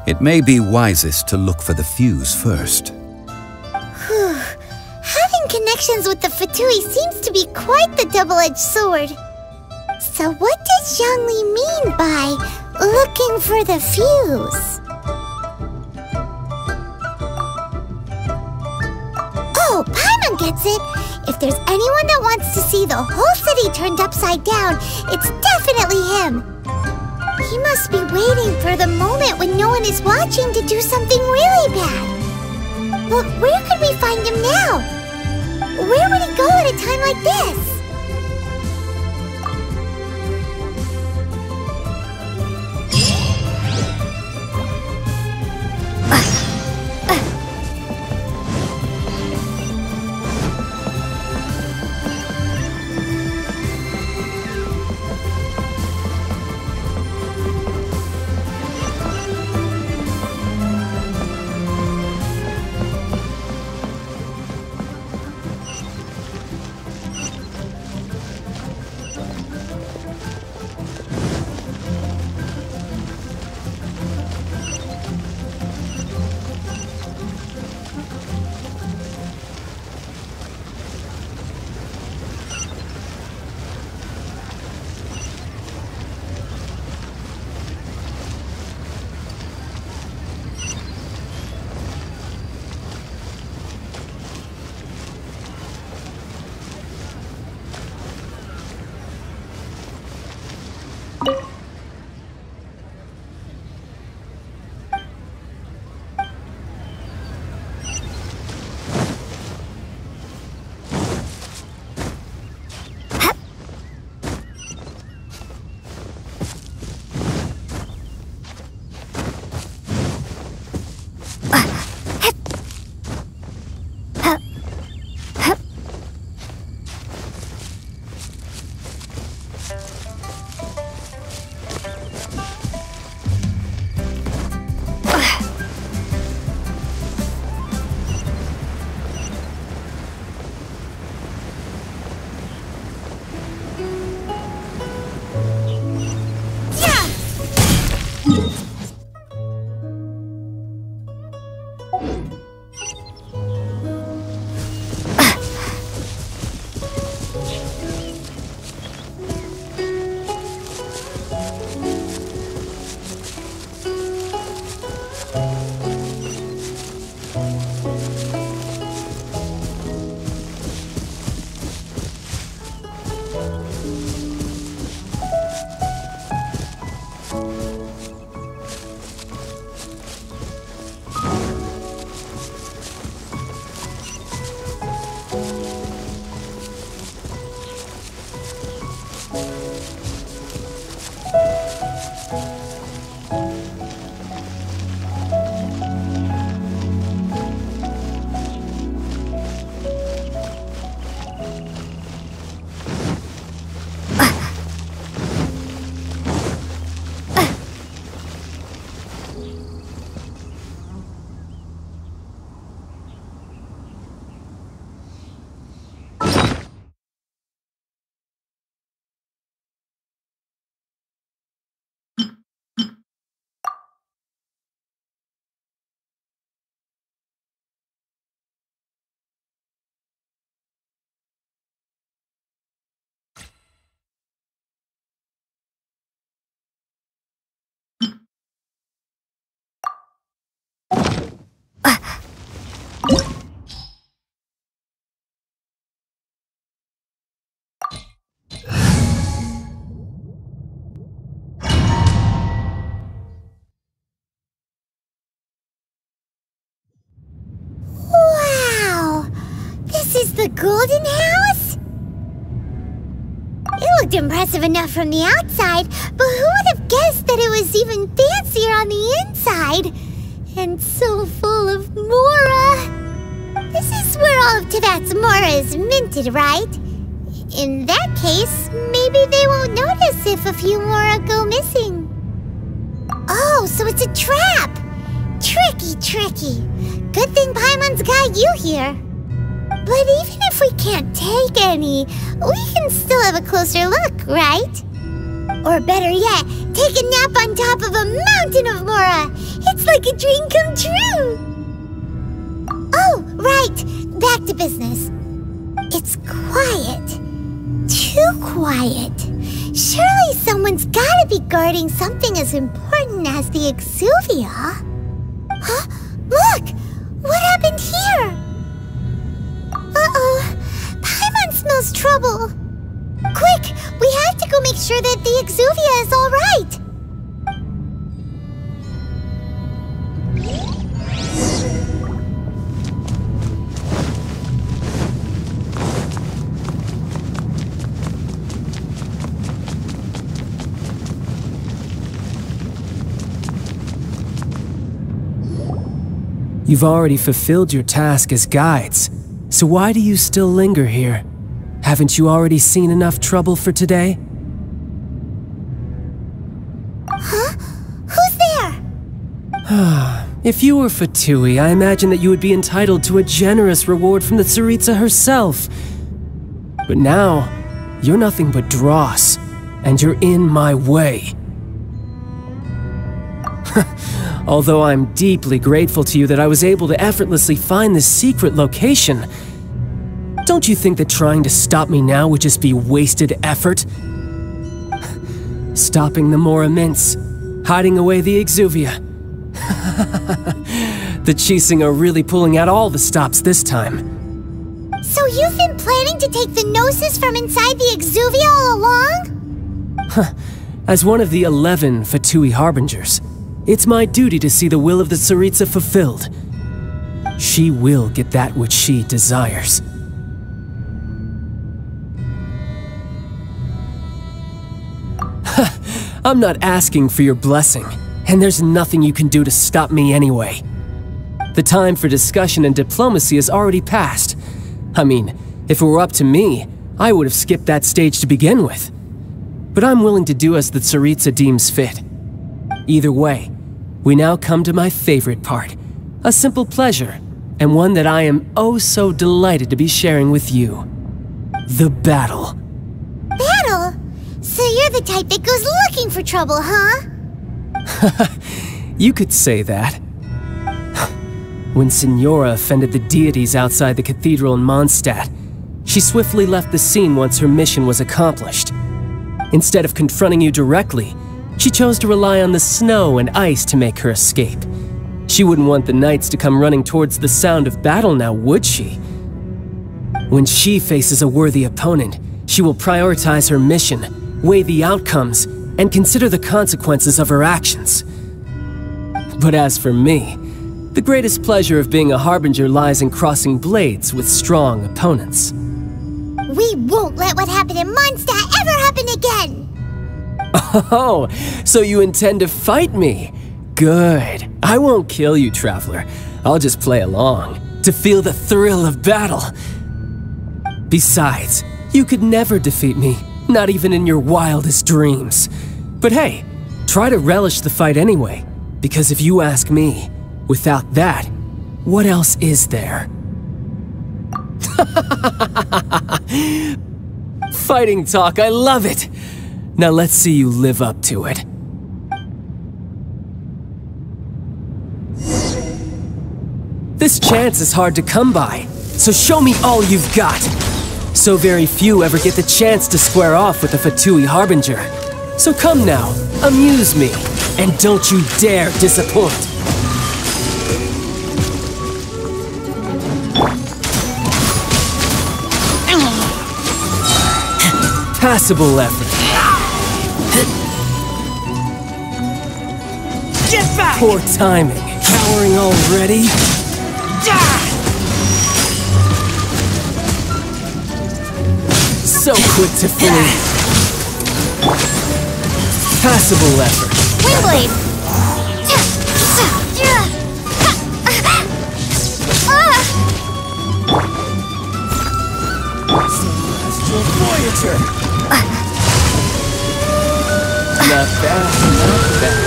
it may be wisest to look for the fuse first. Having connections with the Fatui seems to be quite the double-edged sword. So what does Zhongli mean by looking for the fuse? Oh, Paimon gets it! If there's anyone that wants to see the whole city turned upside down, it's definitely him! He must be waiting for the moment when no one is watching to do something really bad. But where could we find him now? Where would he go at a time like this? golden house? It looked impressive enough from the outside, but who would have guessed that it was even fancier on the inside? And so full of mora. This is where all of Teyvat's mora is minted, right? In that case, maybe they won't notice if a few mora go missing. Oh, so it's a trap! Tricky, tricky. Good thing Paimon's got you here. But even if we can't take any, we can still have a closer look, right? Or better yet, take a nap on top of a mountain of mora. It's like a dream come true. Oh, right. Back to business. It's quiet. Too quiet. Surely someone's gotta be guarding something as important as the exuvia. Huh? Look! What happened here? Uh-oh. Paimon smells trouble. Quick! We have to go make sure that the exuvia is all right. You've already fulfilled your task as guides, so why do you still linger here? Haven't you already seen enough trouble for today? Huh? Who's there? If you were Fatui, I imagine that you would be entitled to a generous reward from the Tsaritsa herself. But now, you're nothing but dross, and you're in my way. Although I'm deeply grateful to you that I was able to effortlessly find this secret location, don't you think that trying to stop me now would just be wasted effort? Stopping the Mora mints, hiding away the exuvia. The Qixing are really pulling out all the stops this time. So you've been planning to take the gnosis from inside the exuvia all along? As one of the 11 Fatui Harbingers, it's my duty to see the will of the Tsaritsa fulfilled. She will get that which she desires. I'm not asking for your blessing, and there's nothing you can do to stop me anyway. The time for discussion and diplomacy has already passed. I mean, if it were up to me, I would have skipped that stage to begin with. But I'm willing to do as the Tsaritsa deems fit. Either way, we now come to my favorite part, a simple pleasure, and one that I am oh so delighted to be sharing with you. The battle. Battle? So you're the type that goes looking for trouble, huh? You could say that. When Signora offended the deities outside the cathedral in Mondstadt, she swiftly left the scene once her mission was accomplished. Instead of confronting you directly, she chose to rely on the snow and ice to make her escape. She wouldn't want the knights to come running towards the sound of battle now, would she? When she faces a worthy opponent, she will prioritize her mission, weigh the outcomes, and consider the consequences of her actions. But as for me, the greatest pleasure of being a harbinger lies in crossing blades with strong opponents. We won't let what happened in Mondstadt ever happen again! Oh, so you intend to fight me? Good. I won't kill you, Traveler. I'll just play along, to feel the thrill of battle. Besides, you could never defeat me, not even in your wildest dreams. But hey, try to relish the fight anyway, because if you ask me, without that, what else is there? Fighting talk, I love it! Now let's see you live up to it. This chance is hard to come by, so show me all you've got. So very few ever get the chance to square off with a Fatui Harbinger. So come now, amuse me, and don't you dare disappoint. Passable effort. Get back! Poor timing. Cowering already? So quick to flee. Passable effort. Windblade! Celestial Voyager! Not bad, not bad.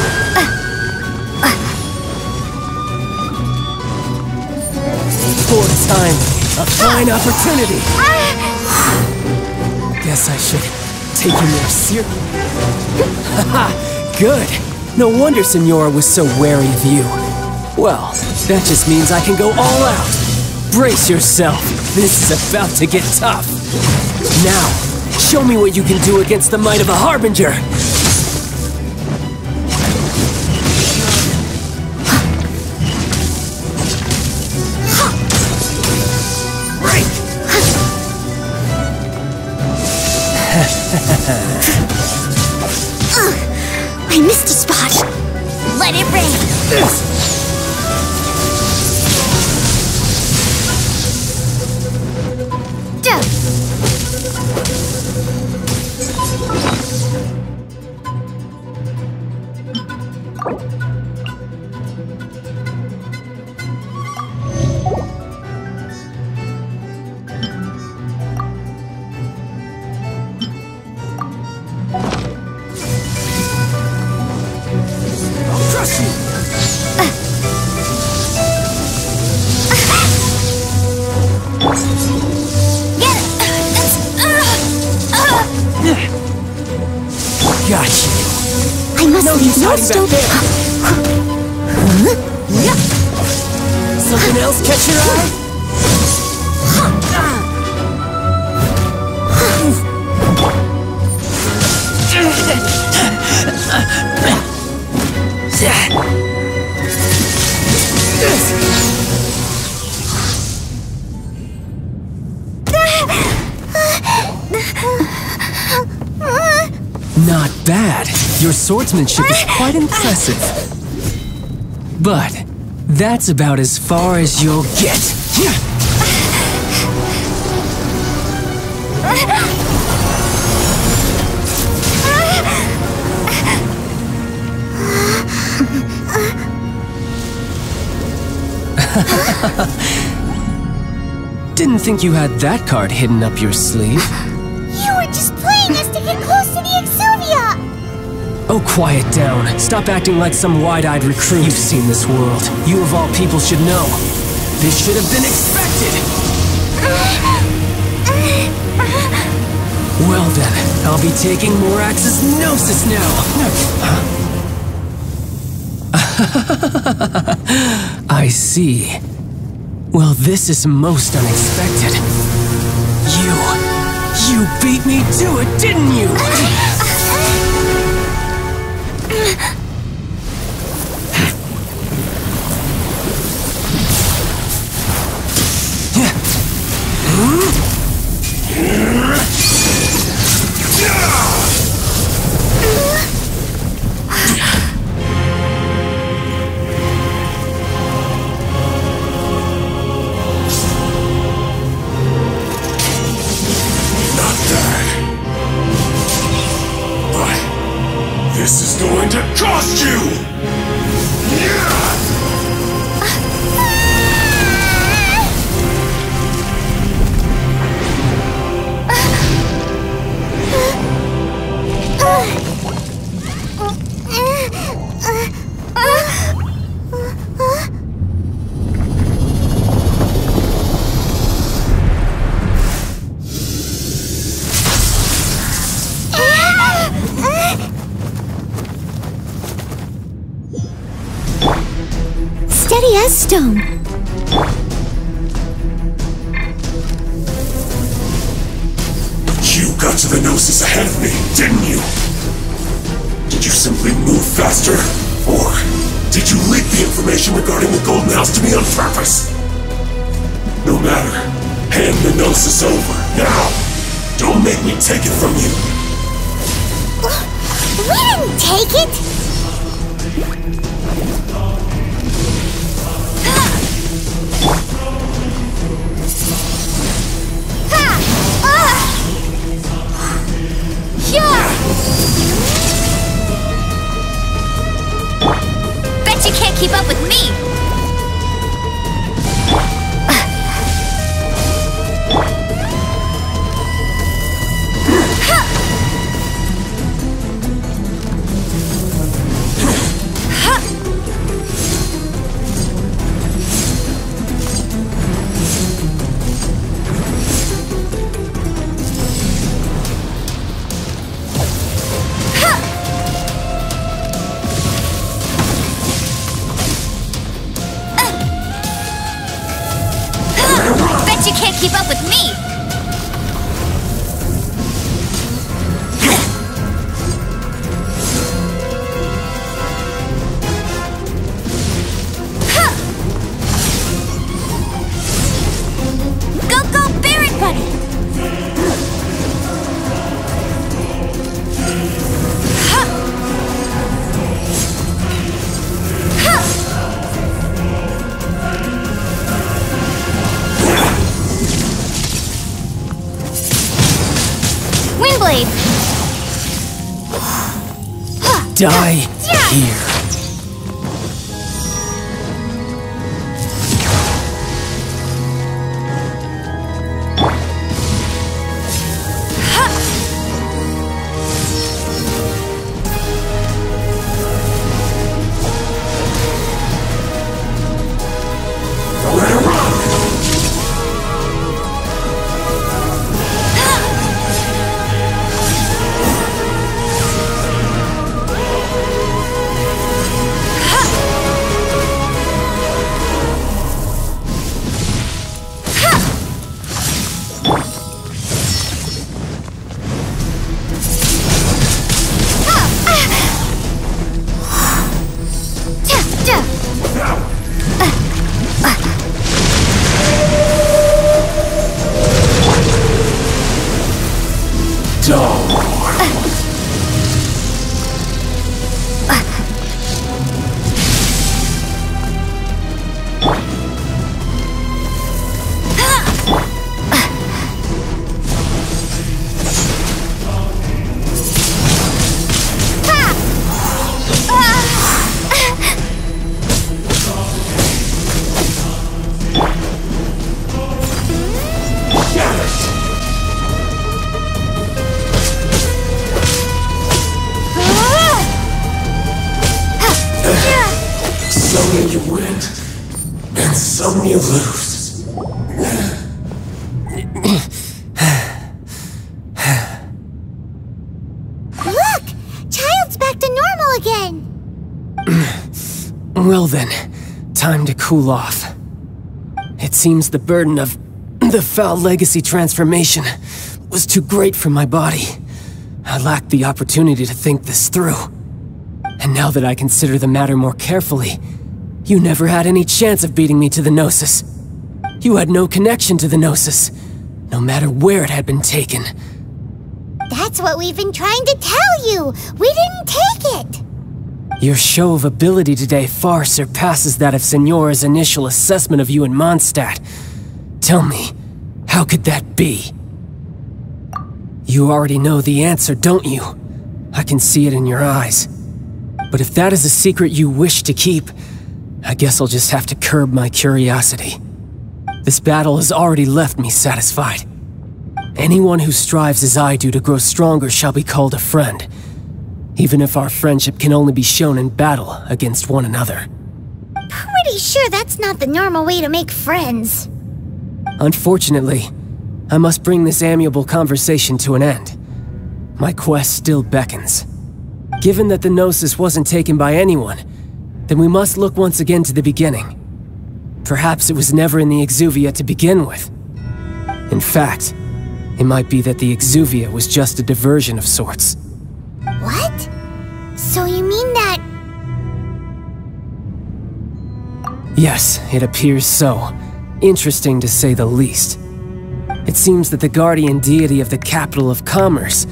Poor time. A fine opportunity. Guess I should take you more seriously. Haha, good. No wonder Senora was so wary of you. Well, that just means I can go all out. Brace yourself. This is about to get tough. Now, show me what you can do against the might of a Harbinger. I missed a spot. Let it rain. Something else catch your eye? Not bad. Your swordsmanship is quite impressive. But that's about as far as you'll get. Didn't think you had that card hidden up your sleeve. You were just playing us to get close to the Exuvia! Oh, quiet down. Stop acting like some wide-eyed recruit. You've seen this world. You of all people should know. This should have been expected! Well then, I'll be taking Morax's Gnosis now! I see. Well, this is most unexpected. You beat me to it, didn't you? This is going to cost you! Stone. You got to the Gnosis ahead of me, didn't you? Did you simply move faster? Or did you leak the information regarding the Golden House to me on purpose? No matter. Hand the Gnosis over, now! Don't make me take it from you! We didn't take it! Bet you can't keep up with me! Keep up with me! Go, Barret Buddy! Windblade! Die here. Some you win, and some you lose. Look! Child's back to normal again! Well then, time to cool off. It seems the burden of the foul legacy transformation was too great for my body. I lacked the opportunity to think this through. And now that I consider the matter more carefully, you never had any chance of beating me to the Gnosis. You had no connection to the Gnosis, no matter where it had been taken. That's what we've been trying to tell you! We didn't take it! Your show of ability today far surpasses that of Signora's initial assessment of you in Mondstadt. Tell me, how could that be? You already know the answer, don't you? I can see it in your eyes. But if that is a secret you wish to keep, I guess I'll just have to curb my curiosity. This battle has already left me satisfied. Anyone who strives as I do to grow stronger shall be called a friend, even if our friendship can only be shown in battle against one another. Pretty sure that's not the normal way to make friends. Unfortunately, I must bring this amiable conversation to an end. My quest still beckons. Given that the Gnosis wasn't taken by anyone, then we must look once again to the beginning. Perhaps it was never in the Exuvia to begin with. In fact, it might be that the Exuvia was just a diversion of sorts. What? So you mean that... Yes, it appears so. Interesting to say the least. It seems that the guardian deity of the capital of commerce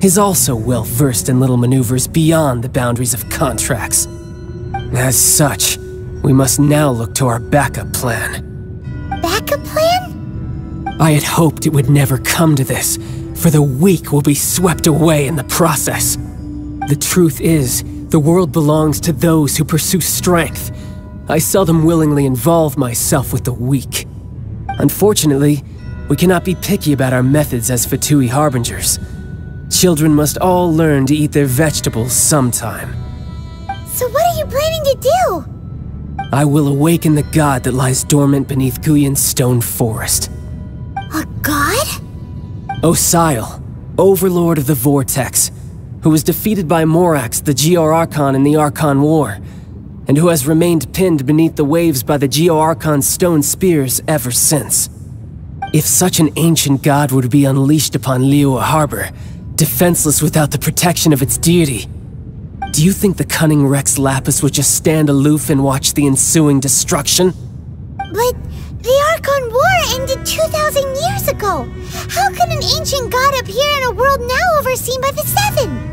is also well versed in little maneuvers beyond the boundaries of contracts. As such, we must now look to our backup plan. Backup plan? I had hoped it would never come to this, for the weak will be swept away in the process. The truth is, The world belongs to those who pursue strength. I seldom willingly involve myself with the weak. Unfortunately, we cannot be picky about our methods as Fatui harbingers. Children must all learn to eat their vegetables sometime. So what are you planning to do? I will awaken the god that lies dormant beneath Guyon's stone forest. A god? Osial, overlord of the Vortex, who was defeated by Morax, the Geo-Archon in the Archon War, and who has remained pinned beneath the waves by the Geo-Archon's stone spears ever since. If such an ancient god were to be unleashed upon Liyue Harbor, defenseless without the protection of its deity, do you think the cunning Rex Lapis would just stand aloof and watch the ensuing destruction? But the Archon War ended 2,000 years ago. How could an ancient god appear in a world now overseen by the Seven?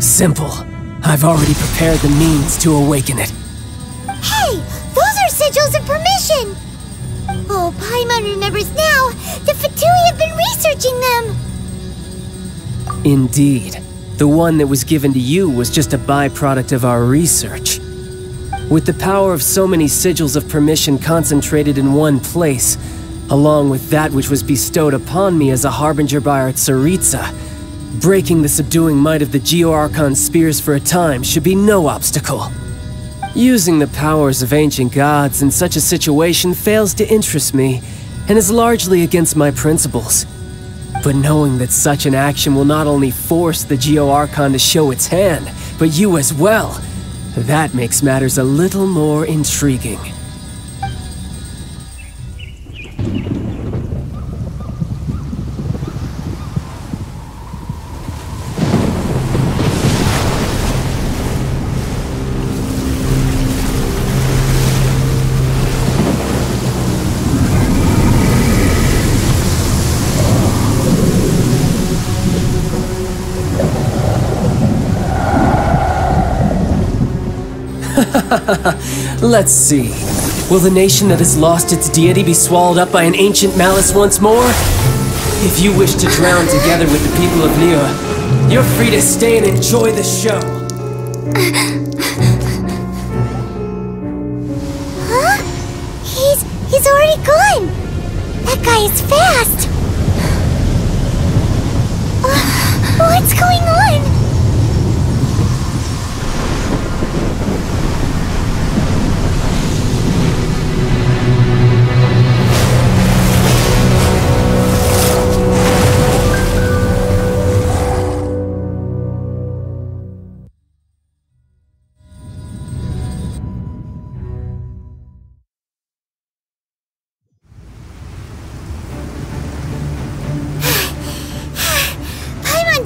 Simple. I've already prepared the means to awaken it. Hey, those are sigils of permission! Oh, Paimon remembers now. The Fatui have been researching them! Indeed. The one that was given to you was just a byproduct of our research. With the power of so many sigils of permission concentrated in one place, along with that which was bestowed upon me as a harbinger by our Tsaritsa, breaking the subduing might of the Geo-Archon spears for a time should be no obstacle. Using the powers of ancient gods in such a situation fails to interest me, and is largely against my principles. But knowing that such an action will not only force the Geo-Archon to show its hand, but you as well, that makes matters a little more intriguing. Let's see. Will the nation that has lost its deity be swallowed up by an ancient malice once more? If you wish to drown together with the people of Liyue, you're free to stay and enjoy the show. Huh? He's already gone. That guy is fast. What's going on?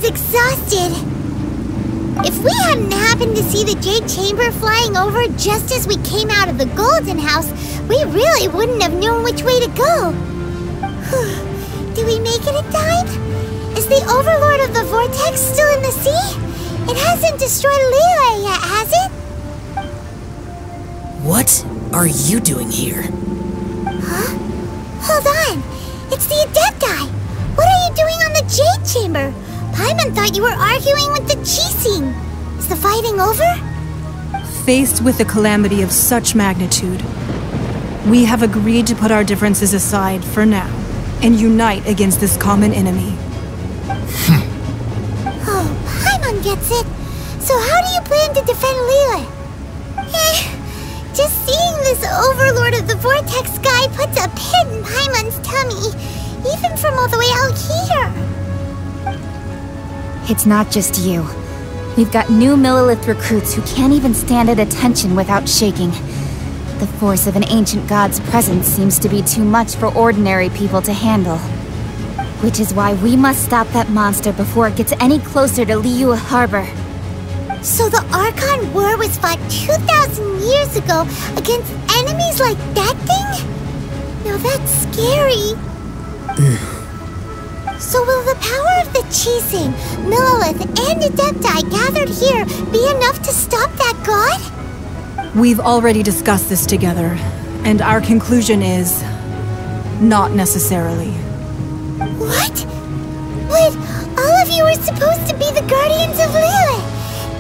Exhausted. If we hadn't happened to see the Jade Chamber flying over just as we came out of the Golden House, we really wouldn't have known which way to go. Did we make it in time? Is the Overlord of the Vortex still in the sea? It hasn't destroyed Liyue yet, has it? What are you doing here? Huh? Hold on. It's the Adepti. What are you doing on the Jade Chamber? Paimon thought you were arguing with the Qixing. Is the fighting over? Faced with a calamity of such magnitude, we have agreed to put our differences aside for now and unite against this common enemy. Oh, Paimon gets it. So how do you plan to defend Liyue? Just seeing this Overlord of the Vortex guy puts a pit in Paimon's tummy, even from all the way out here. It's not just you. We've got new Millelith recruits who can't even stand at attention without shaking. The force of an ancient god's presence seems to be too much for ordinary people to handle. Which is why we must stop that monster before it gets any closer to Liyue Harbor. So the Archon War was fought 2,000 years ago against enemies like that thing? Now that's scary. So will the power of the Qixing, Millelith, and Adepti gathered here be enough to stop that god? We've already discussed this together, and our conclusion is... not necessarily. What? But all of you were supposed to be the guardians of Liyue.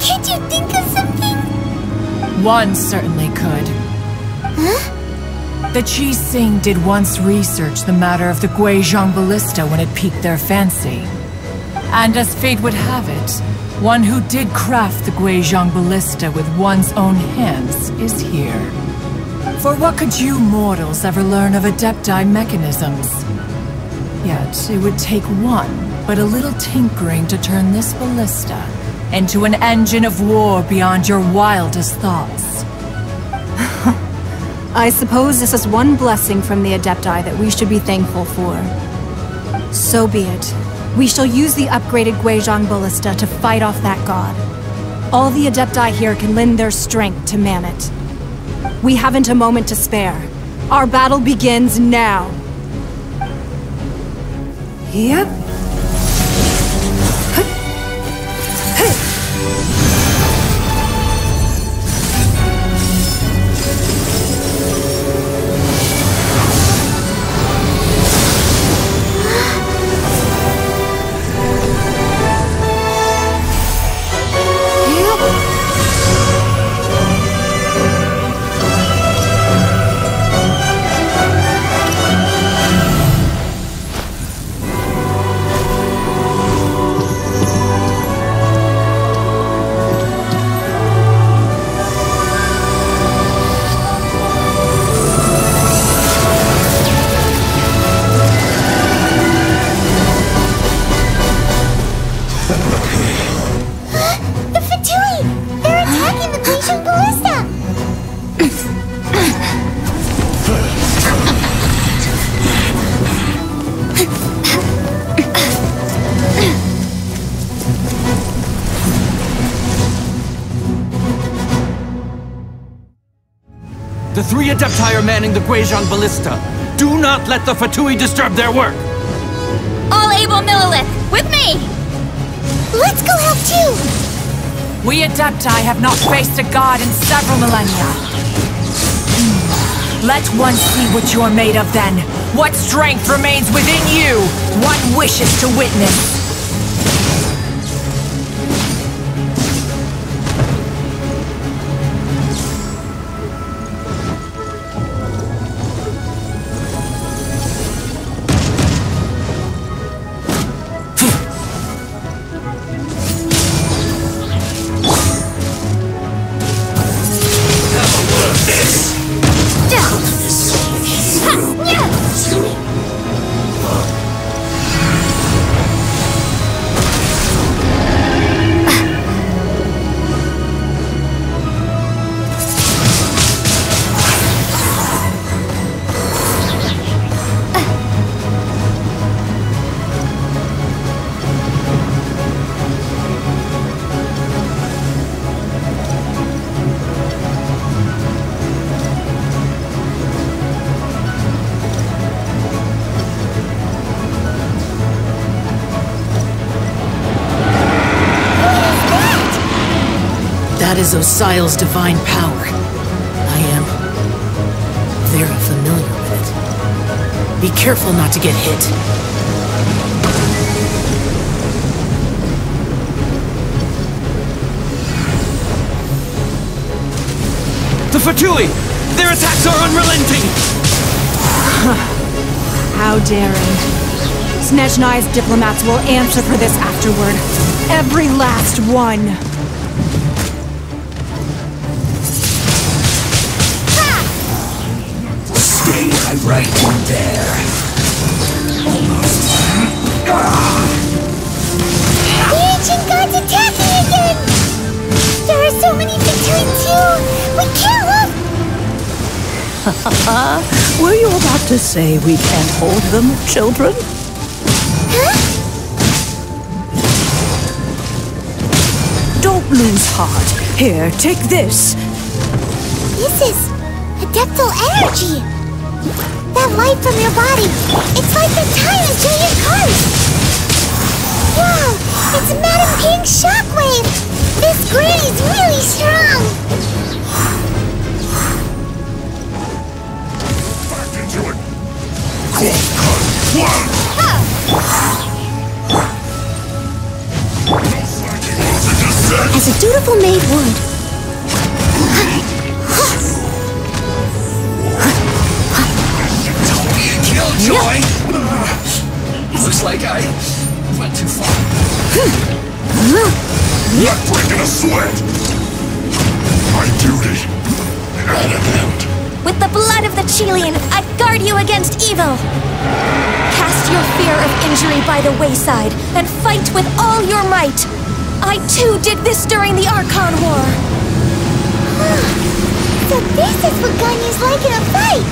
Can't you think of something? One certainly could. Huh? The Qixing did once research the matter of the Guizhong ballista when it piqued their fancy. And as fate would have it, one who did craft the Guizhong ballista with one's own hands is here. For what could you mortals ever learn of Adepti mechanisms? Yet it would take one but a little tinkering to turn this ballista into an engine of war beyond your wildest thoughts. I suppose this is one blessing from the Adepti that we should be thankful for. So be it. We shall use the upgraded Guizhong ballista to fight off that god. All the Adepti here can lend their strength to man it. We haven't a moment to spare. Our battle begins now. Yep. The three Adepti are manning the Guizhong ballista. Do not let the Fatui disturb their work! All able Millelith, with me! Let's go help too! We Adepti have not faced a god in several millennia. Let one see what you're made of then. What strength remains within you? One wishes to witness. That is Osial's divine power. I am very familiar with it. Be careful not to get hit. The Fatui! Their attacks are unrelenting! How daring. Snezhnai's diplomats will answer for this afterward. Every last one. Stay right in there. The ancient god's attacking again! There are so many between two! We can't look! Were you about to say we can't hold them, children? Huh? Don't lose heart. Here, take this. This is adeptal energy! That light from your body, it's like the time into your cards! Wow, it's Madame Ping's shockwave! This granny's really strong! Back into it! Cold cut one! As as a dutiful maid would. Killjoy! Looks like I went too far. Not breaking a sweat! My duty at an end. With the blood of the Chilean, I guard you against evil! Cast your fear of injury by the wayside, and fight with all your might! I too did this during the Archon War! So this is what Ganyu's like in a fight!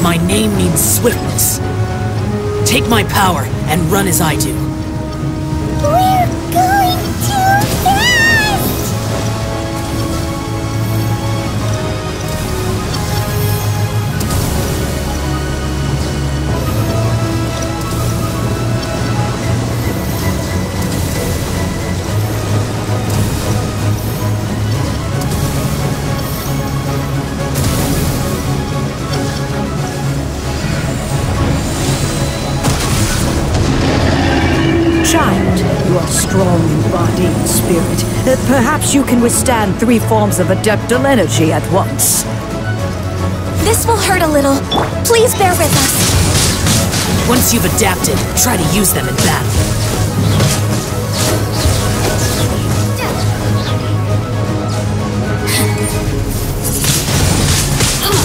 My name means swiftness. Take my power and run as I do. We're going too fast! Child, you are strong in body and spirit. Perhaps you can withstand 3 forms of adeptal energy at once. This will hurt a little. Please bear with us. Once you've adapted, try to use them in battle.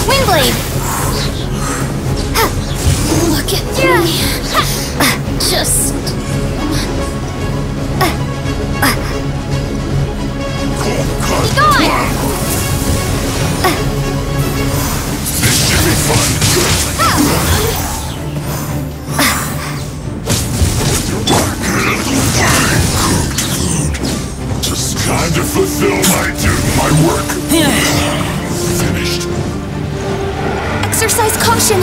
Windblade! Look at me. Just... Be gone! This should be fun. Just time to fulfill my work. Finished. Exercise caution.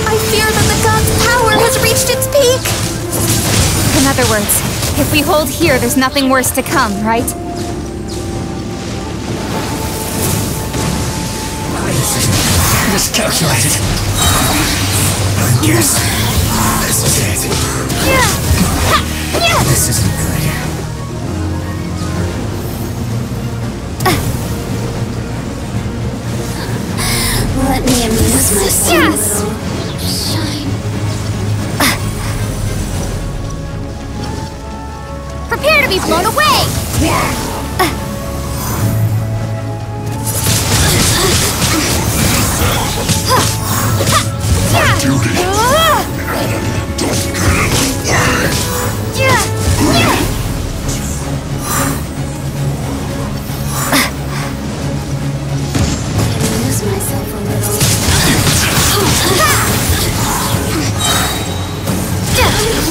I fear that the god's power has reached its peak. In other words, if we hold here, there's nothing worse to come, right? Miscalculated. Yes. This is it. This isn't good. Let me amuse myself. Yes! Shine. Prepare to be blown away! My duty. Amuse myself a little.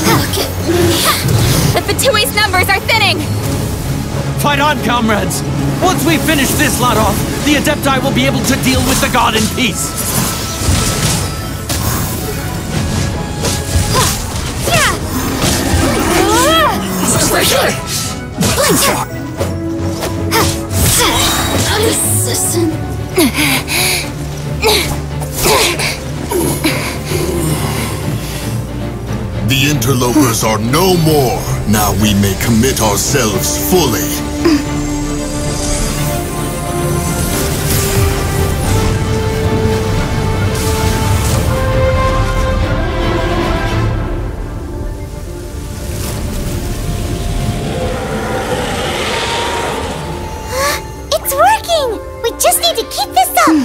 Look at me. The Fatui's numbers are thinning! Fight on, comrades! Once we finish this lot off, the Adepti will be able to deal with the god in peace. Looks like Assistant. The interlopers are no more. Now we may commit ourselves fully. It's working! We just need to keep this up!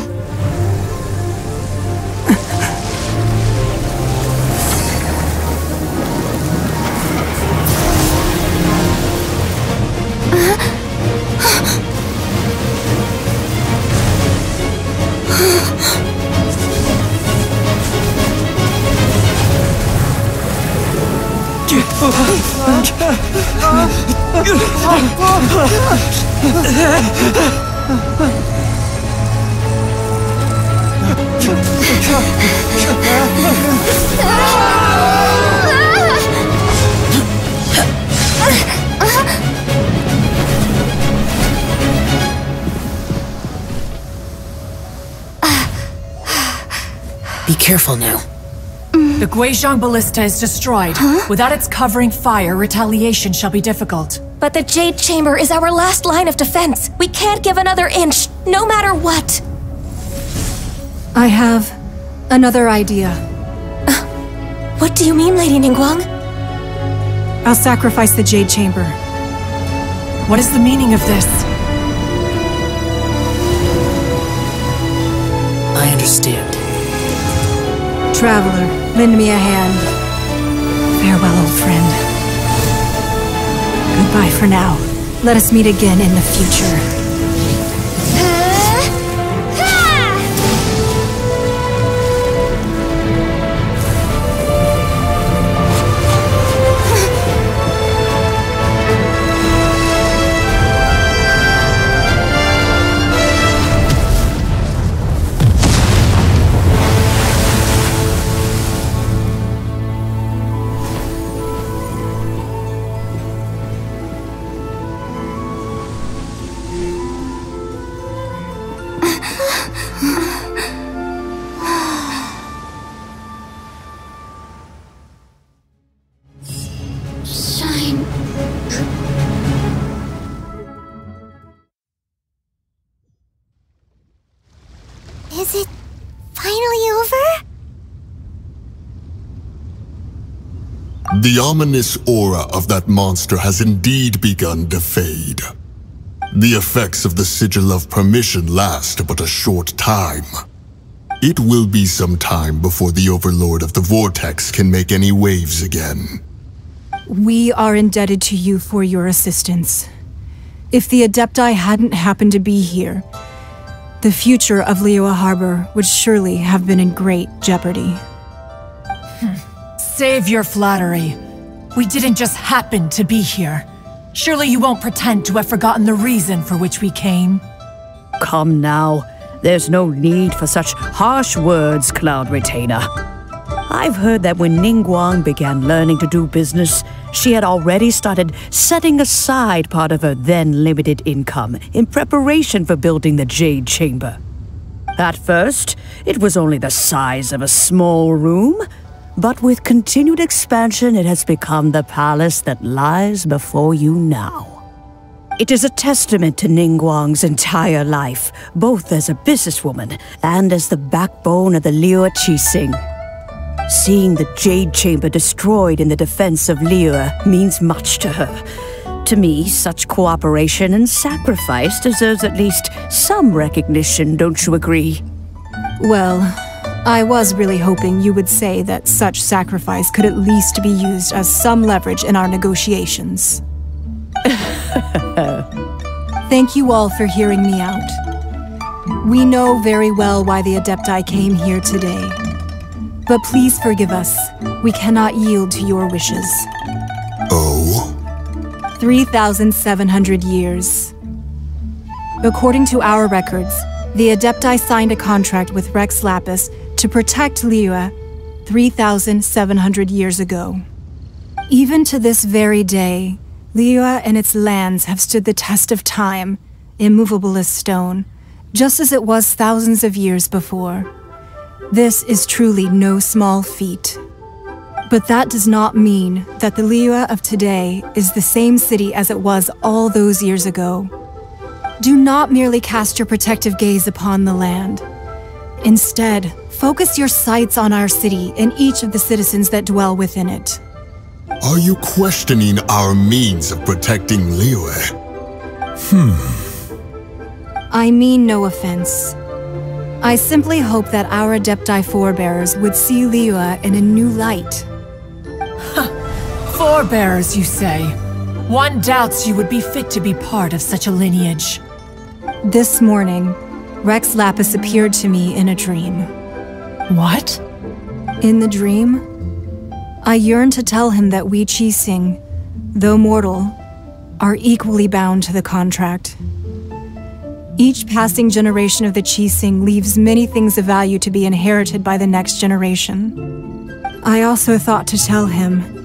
Be careful now. The Guizhong ballista is destroyed. Without its covering fire, retaliation shall be difficult. But the Jade Chamber is our last line of defense. We can't give another inch, no matter what. I have another idea. What do you mean, Lady Ningguang? I'll sacrifice the Jade Chamber. What is the meaning of this? I understand. Traveler, lend me a hand. Farewell, old friend. Goodbye for now. Let us meet again in the future. Is it finally over? The ominous aura of that monster has indeed begun to fade. The effects of the Sigil of Permission last but a short time. It will be some time before the Overlord of the Vortex can make any waves again. We are indebted to you for your assistance. If the Adepti hadn't happened to be here, the future of Liyue Harbor would surely have been in great jeopardy. Save your flattery. We didn't just happen to be here. Surely you won't pretend to have forgotten the reason for which we came. Come now. There's no need for such harsh words, Cloud Retainer. I've heard that when Ningguang began learning to do business, she had already started setting aside part of her then limited income in preparation for building the Jade Chamber. At first, it was only the size of a small room, but with continued expansion, it has become the palace that lies before you now. It is a testament to Ningguang's entire life, both as a businesswoman and as the backbone of the Liyue Qixing. Seeing the Jade Chamber destroyed in the defense of Liyue means much to her. To me, such cooperation and sacrifice deserves at least some recognition, don't you agree? Well, I was really hoping you would say that such sacrifice could at least be used as some leverage in our negotiations. Thank you all for hearing me out. We know very well why the Adepti came here today. But please forgive us. We cannot yield to your wishes. Oh? 3,700 years. According to our records, the Adepti signed a contract with Rex Lapis to protect Liyue 3,700 years ago. Even to this very day, Liyue and its lands have stood the test of time, immovable as stone, just as it was thousands of years before. This is truly no small feat. But that does not mean that the Liyue of today is the same city as it was all those years ago. Do not merely cast your protective gaze upon the land. Instead, focus your sights on our city and each of the citizens that dwell within it. Are you questioning our means of protecting Liyue? I mean no offense. I simply hope that our Adepti forebears would see Liyue in a new light. Forebears, you say? One doubts you would be fit to be part of such a lineage. This morning, Rex Lapis appeared to me in a dream. What? In the dream, I yearned to tell him that we Qixing, though mortal, are equally bound to the contract. Each passing generation of the Qixing leaves many things of value to be inherited by the next generation. I also thought to tell him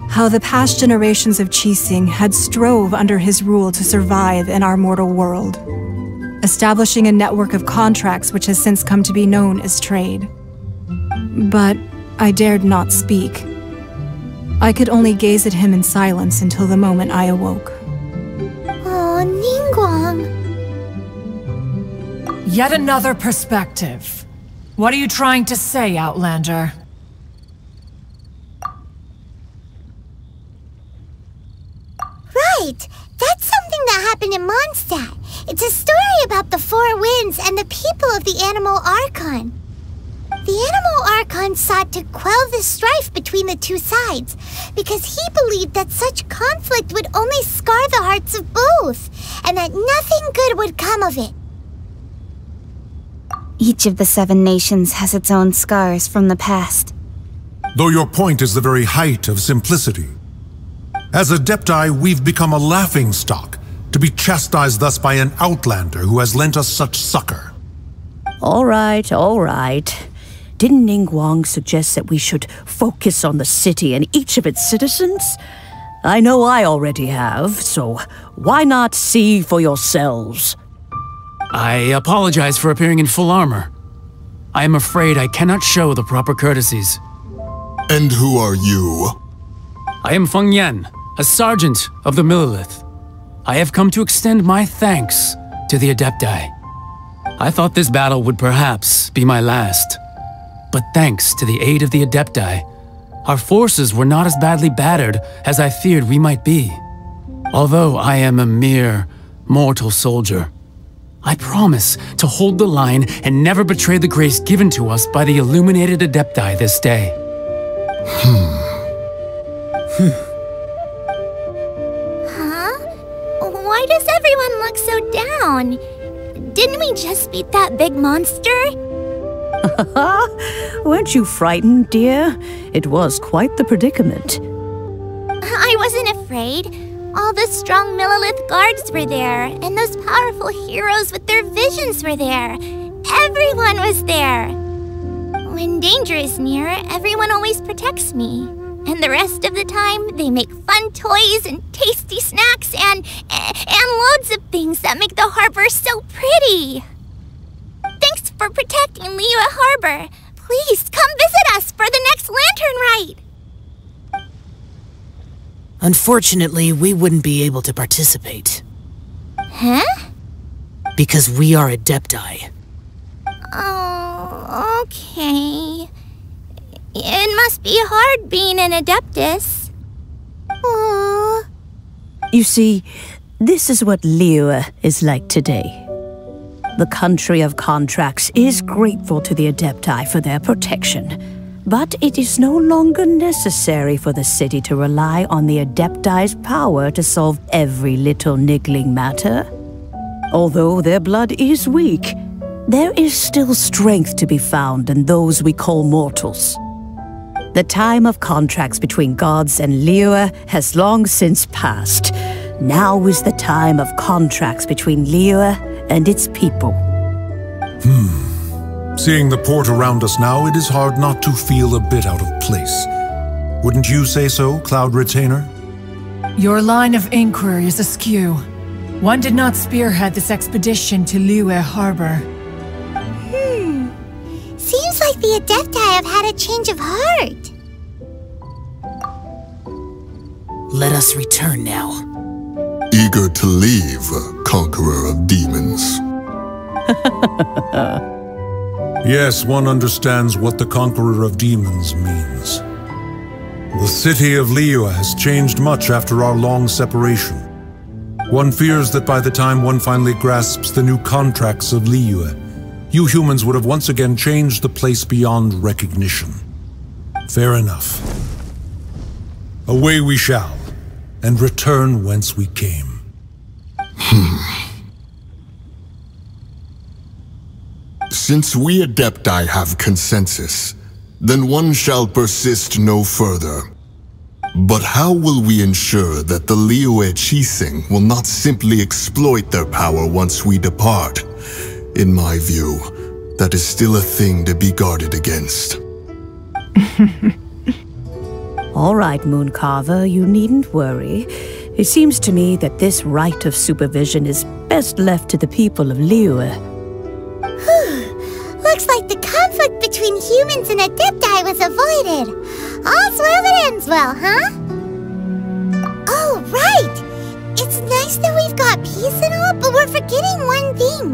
how the past generations of Qixing had strove under his rule to survive in our mortal world, establishing a network of contracts which has since come to be known as trade. But I dared not speak. I could only gaze at him in silence until the moment I awoke. Oh, Ningguang. Yet another perspective. What are you trying to say, Outlander? Right! That's something that happened in Mondstadt. It's a story about the Four Winds and the people of the Animal Archon. The Animal Archon sought to quell the strife between the two sides, because he believed that such conflict would only scar the hearts of both, and that nothing good would come of it. Each of the 7 nations has its own scars from the past. Though your point is the very height of simplicity. As Adepti, we've become a laughingstock, to be chastised thus by an outlander who has lent us such succor. All right, all right. Didn't Ningguang suggest that we should focus on the city and each of its citizens? I know I already have, so why not see for yourselves? I apologize for appearing in full armor. I am afraid I cannot show the proper courtesies. And who are you? I am Feng Yan, a sergeant of the Millelithes. I have come to extend my thanks to the Adepti. I thought this battle would perhaps be my last. But thanks to the aid of the Adepti, our forces were not as badly battered as I feared we might be. Although I am a mere mortal soldier, I promise to hold the line and never betray the grace given to us by the illuminated Adepti this day. Huh? Why does everyone look so down? Didn't we just beat that big monster? Weren't you frightened, dear? It was quite the predicament. I wasn't afraid. All the strong Millelith guards were there, and those powerful heroes with their visions were there. Everyone was there. When danger is near, everyone always protects me. And the rest of the time, they make fun toys and tasty snacks and loads of things that make the harbor so pretty. Thanks for protecting Liyue Harbor. Please come visit us for the next lantern rite. Unfortunately, we wouldn't be able to participate. Huh? Because we are Adepti. Oh, okay. It must be hard being an Adeptus. Aww. You see, this is what Liyue is like today. The country of contracts is grateful to the Adepti for their protection. But it is no longer necessary for the city to rely on the Adepti's power to solve every little niggling matter. Although their blood is weak, there is still strength to be found in those we call mortals. The time of contracts between gods and Liyue has long since passed. Now is the time of contracts between Liyue and its people. Seeing the port around us now, it is hard not to feel a bit out of place. Wouldn't you say so, Cloud Retainer? Your line of inquiry is askew. One did not spearhead this expedition to Liyue Harbor. Seems like the Adepti have had a change of heart. Let us return now. Eager to leave, conqueror of demons. Yes, one understands what the Conqueror of Demons means. The city of Liyue has changed much after our long separation. One fears that by the time one finally grasps the new contracts of Liyue, you humans would have once again changed the place beyond recognition. Fair enough. Away we shall, and return whence we came. Since we Adepti have consensus, then one shall persist no further. But how will we ensure that the Liyue Qixing will not simply exploit their power once we depart? In my view, that is still a thing to be guarded against. All right, Mooncarver, you needn't worry. It seems to me that this right of supervision is best left to the people of Liyue. Looks like the conflict between humans and Adepti was avoided. All's well that ends well, huh? Oh, right! It's nice that we've got peace and all, but we're forgetting one thing.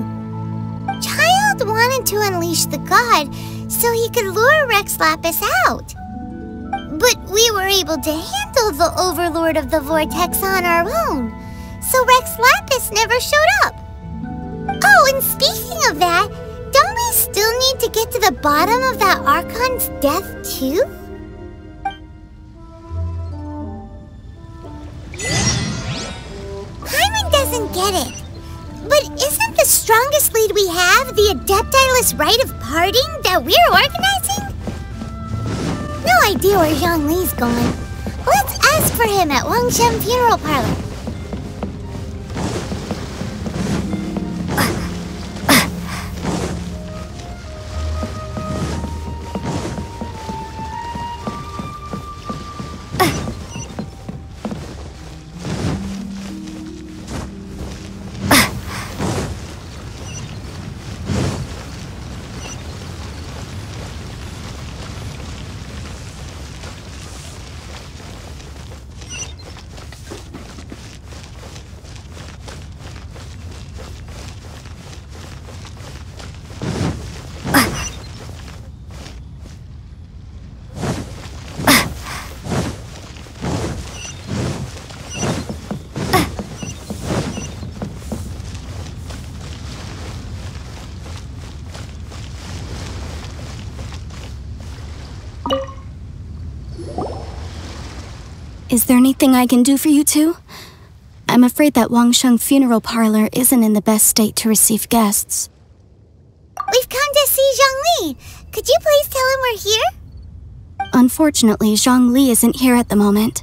Child wanted to unleash the god so he could lure Rex Lapis out. But we were able to handle the Overlord of the Vortex on our own, so Rex Lapis never showed up. Oh, and speaking of that, don't we still need to get to the bottom of that Archon's death, too? Paimon doesn't get it. But isn't the strongest lead we have the Adepti-less rite of parting that we're organizing? No idea where Zhongli's going. Let's ask for him at Wangshan Funeral Parlor. Is there anything I can do for you two? I'm afraid that Wangshan Funeral Parlor isn't in the best state to receive guests. We've come to see Zhongli. Could you please tell him we're here? Unfortunately, Zhongli isn't here at the moment.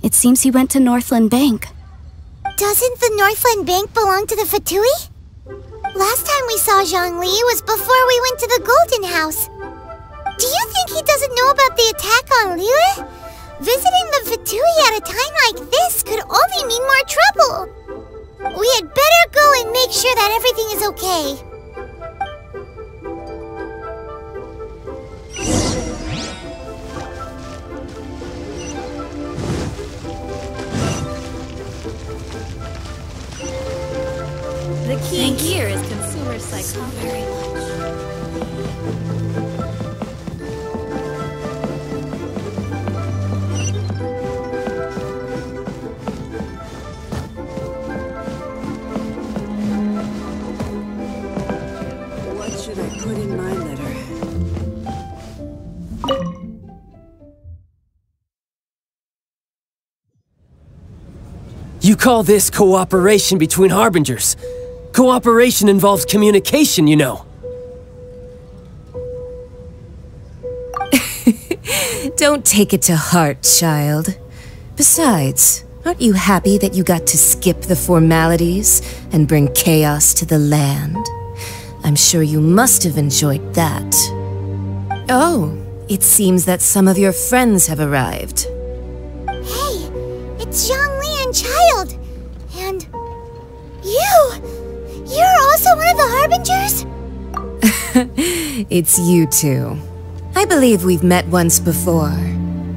It seems he went to Northland Bank. Doesn't the Northland Bank belong to the Fatui? Last time we saw Zhongli was before we went to the Golden House. Do you think he doesn't know about the attack on Liyue? Visiting the Fatui at a time like this could only mean more trouble. We had better go and make sure that everything is okay. The key here is consumer psychology. You call this cooperation between Harbingers? Cooperation involves communication, you know. Don't take it to heart, child. Besides, aren't you happy that you got to skip the formalities and bring chaos to the land? I'm sure you must have enjoyed that. Oh, it seems that some of your friends have arrived. Hey, it's Zhongli and Child. And you! You're also one of the Harbingers? It's you two. I believe we've met once before.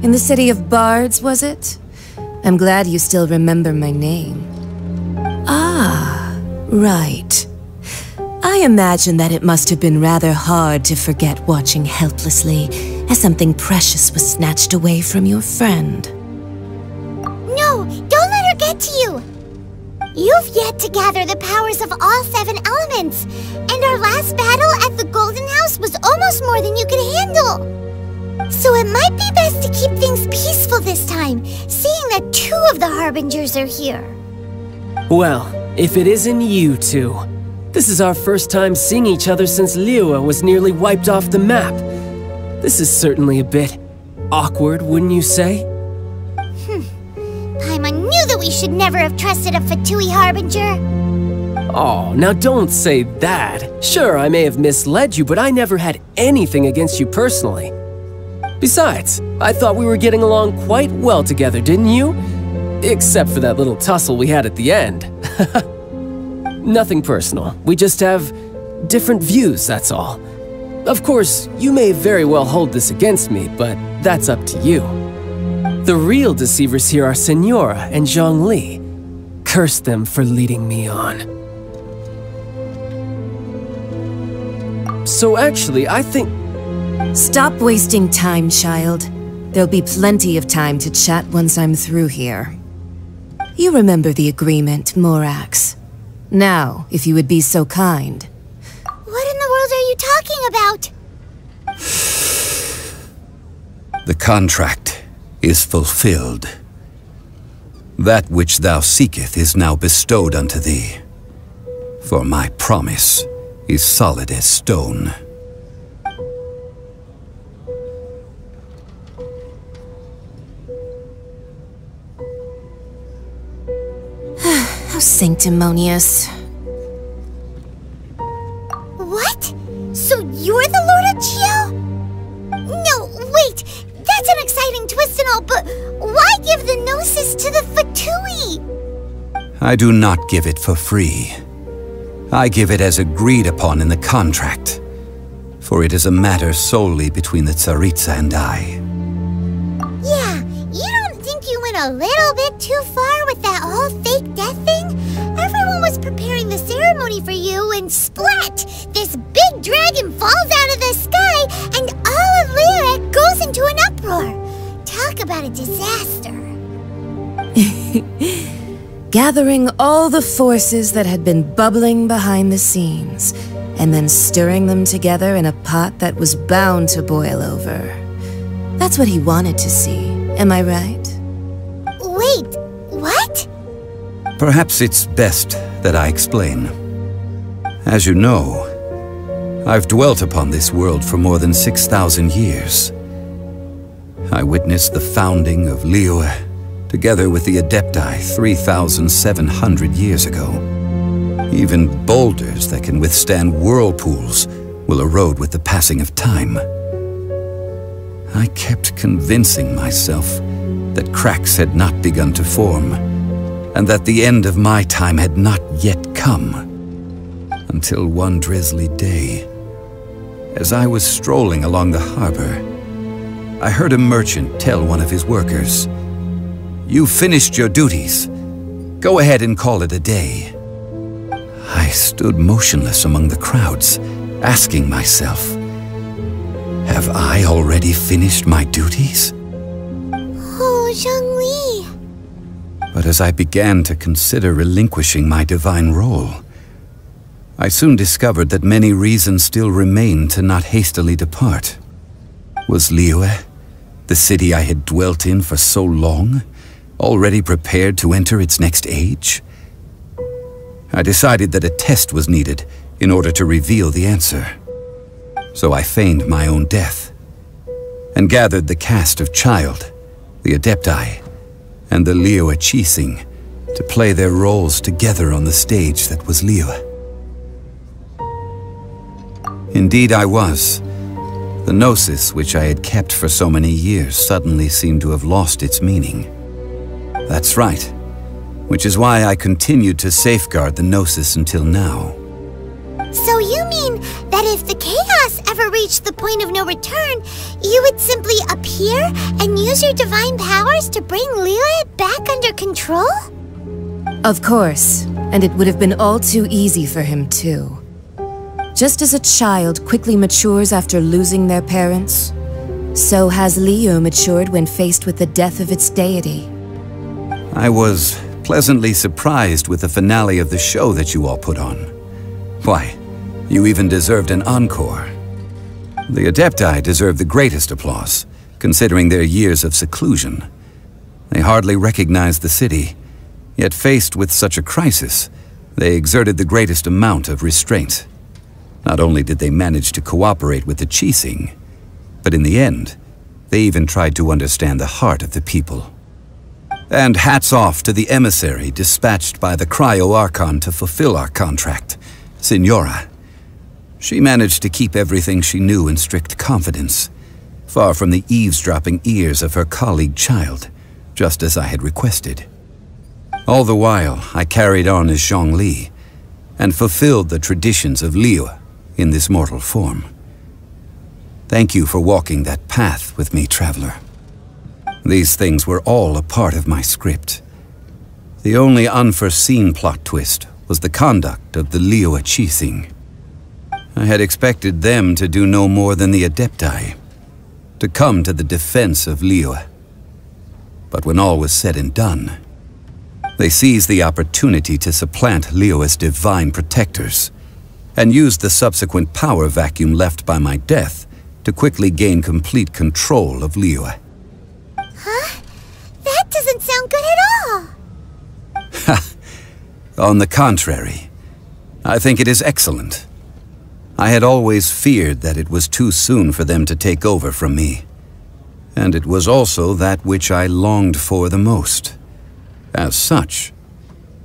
In the city of Bards, was it? I'm glad you still remember my name. Ah, right. I imagine that it must have been rather hard to forget watching helplessly as something precious was snatched away from your friend. No, don't let her get to you! You've yet to gather the powers of all 7 elements, and our last battle at the Golden House was almost more than you could handle. So it might be best to keep things peaceful this time, seeing that 2 of the Harbingers are here. Well, if it isn't you two. This is our first time seeing each other since Liyue was nearly wiped off the map. This is certainly a bit awkward, wouldn't you say? Paimon knew that we should never have trusted a Fatui Harbinger. Oh, now don't say that. Sure, I may have misled you, but I never had anything against you personally. Besides, I thought we were getting along quite well together, didn't you? Except for that little tussle we had at the end. Nothing personal. We just have different views, that's all. Of course, you may very well hold this against me, but that's up to you. The real deceivers here are Signora and Zhongli. Curse them for leading me on. So actually, I think... Stop wasting time, child. There'll be plenty of time to chat once I'm through here. You remember the agreement, Morax. Now, if you would be so kind. What in the world are you talking about? The contract is fulfilled. That which thou seeketh is now bestowed unto thee. For my promise is solid as stone. How sanctimonious. What? So you're the Lord of Chiao? No, wait! That's an exciting twist and all, but why give the Gnosis to the Fatui? I do not give it for free. I give it as agreed upon in the contract, for it is a matter solely between the Tsaritsa and I. Yeah, you don't think you went a little bit too far with that whole fake death thing? Everyone was preparing the ceremony for you, and splat! This big dragon falls out of the sky, and all of Liyue goes into an uproar. Talk about a disaster. Gathering all the forces that had been bubbling behind the scenes, and then stirring them together in a pot that was bound to boil over. That's what he wanted to see, am I right? Wait, what? Perhaps it's best that I explain. As you know, I've dwelt upon this world for more than 6,000 years. I witnessed the founding of Liyue, together with the Adepti 3,700 years ago. Even boulders that can withstand whirlpools will erode with the passing of time. I kept convincing myself that cracks had not begun to form, and that the end of my time had not yet come. Until one drizzly day, as I was strolling along the harbor, I heard a merchant tell one of his workers, "You finished your duties. Go ahead and call it a day." I stood motionless among the crowds, asking myself, have I already finished my duties? Oh, Zhongli. But as I began to consider relinquishing my divine role, I soon discovered that many reasons still remained to not hastily depart. Was Liyue, the city I had dwelt in for so long, already prepared to enter its next age? I decided that a test was needed in order to reveal the answer. So I feigned my own death, and gathered the cast of Child, the Adepti, and the Liyue Qixing to play their roles together on the stage that was Liyue. Indeed I was. The Gnosis, which I had kept for so many years, suddenly seemed to have lost its meaning. That's right, which is why I continued to safeguard the Gnosis until now. So you mean that if the chaos ever reached the point of no return, you would simply appear and use your divine powers to bring Liyue back under control? Of course, and it would have been all too easy for him too. Just as a child quickly matures after losing their parents, so has Liyue matured when faced with the death of its deity. I was pleasantly surprised with the finale of the show that you all put on. Why, you even deserved an encore. The Adepti deserve the greatest applause, considering their years of seclusion. They hardly recognized the city, yet faced with such a crisis, they exerted the greatest amount of restraint. Not only did they manage to cooperate with the Qixing, but in the end, they even tried to understand the heart of the people. And hats off to the emissary dispatched by the Cryo-Archon to fulfill our contract, Signora. She managed to keep everything she knew in strict confidence, far from the eavesdropping ears of her colleague Child, just as I had requested. All the while, I carried on as Zhongli, and fulfilled the traditions of Liyue in this mortal form. Thank you for walking that path with me, traveler. These things were all a part of my script. The only unforeseen plot twist was the conduct of the Liyue Qixing. I had expected them to do no more than the Adepti, to come to the defense of Liyue. But when all was said and done, they seized the opportunity to supplant Liyue's divine protectors, and used the subsequent power vacuum left by my death to quickly gain complete control of Liyue. Huh? That doesn't sound good at all! On the contrary, I think it is excellent. I had always feared that it was too soon for them to take over from me. And it was also that which I longed for the most. As such,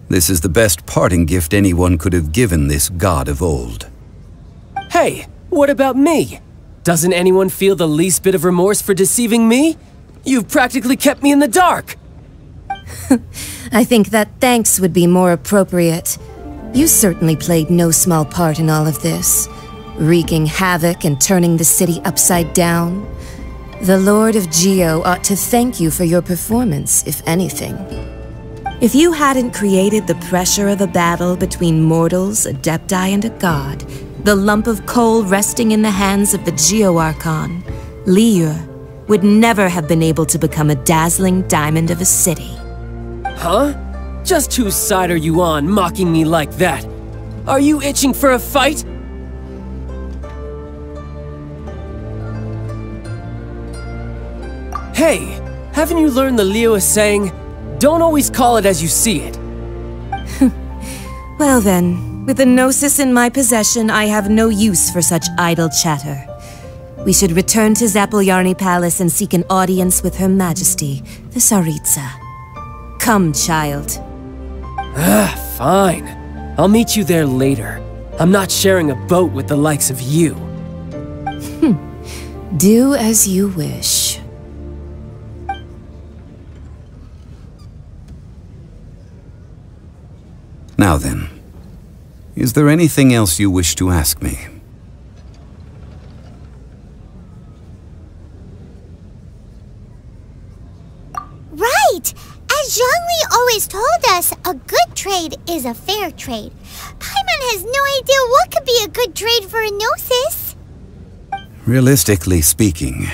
this is the best parting gift anyone could have given this god of old. Hey, what about me? Doesn't anyone feel the least bit of remorse for deceiving me? You've practically kept me in the dark! I think that thanks would be more appropriate. You certainly played no small part in all of this, wreaking havoc and turning the city upside down. The Lord of Geo ought to thank you for your performance, if anything. If you hadn't created the pressure of a battle between mortals, Adepti, and a god, the lump of coal resting in the hands of the Geo-Archon, Liyue would never have been able to become a dazzling diamond of a city. Huh? Just whose side are you on, mocking me like that? Are you itching for a fight? Hey, haven't you learned the Liyue saying, don't always call it as you see it? Well then, with the Gnosis in my possession, I have no use for such idle chatter. We should return to Zapoljarny Palace and seek an audience with Her Majesty, the Tsaritsa. Come, child. Fine. I'll meet you there later. I'm not sharing a boat with the likes of you. Do as you wish. Now then, is there anything else you wish to ask me? Right! As Zhongli always told us, a good trade is a fair trade. Paimon has no idea what could be a good trade for a Gnosis. Realistically speaking,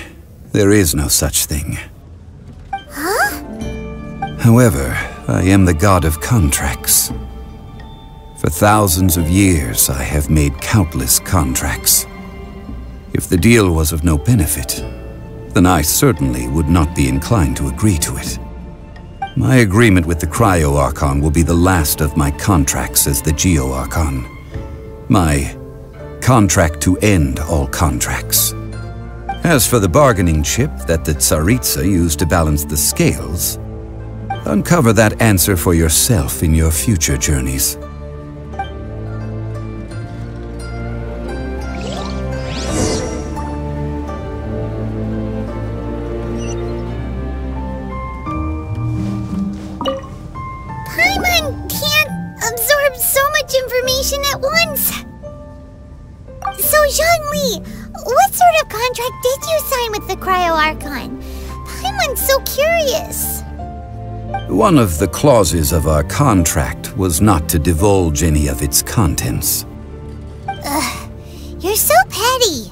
there is no such thing. Huh? However, I am the god of contracts. For thousands of years, I have made countless contracts. If the deal was of no benefit, then I certainly would not be inclined to agree to it. My agreement with the Cryo-Archon will be the last of my contracts as the Geo-Archon. My contract to end all contracts. As for the bargaining chip that the Tsaritsa used to balance the scales, uncover that answer for yourself in your future journeys. Information at once. So, Zhongli, what sort of contract did you sign with the Cryo-Archon? Paimon's so curious. One of the clauses of our contract was not to divulge any of its contents. Ugh, you're so petty.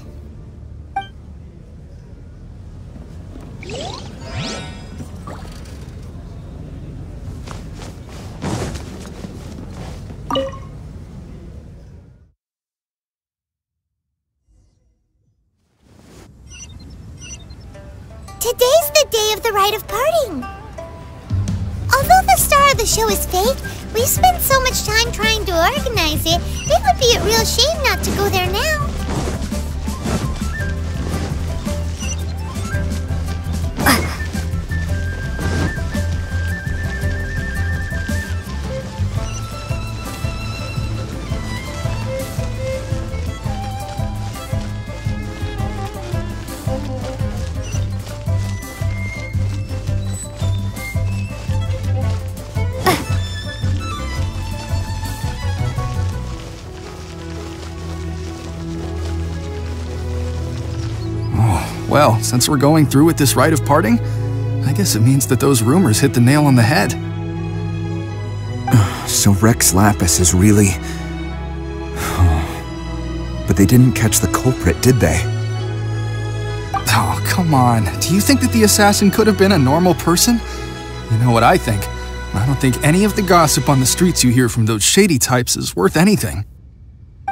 Today's the day of the rite of parting. Although the star of the show is fake, we've spent so much time trying to organize it, it would be a real shame not to go there now. Well, since we're going through with this rite of parting, I guess it means that those rumors hit the nail on the head. So Rex Lapis is really... But they didn't catch the culprit, did they? Oh, come on. Do you think that the assassin could have been a normal person? You know what I think? I don't think any of the gossip on the streets you hear from those shady types is worth anything.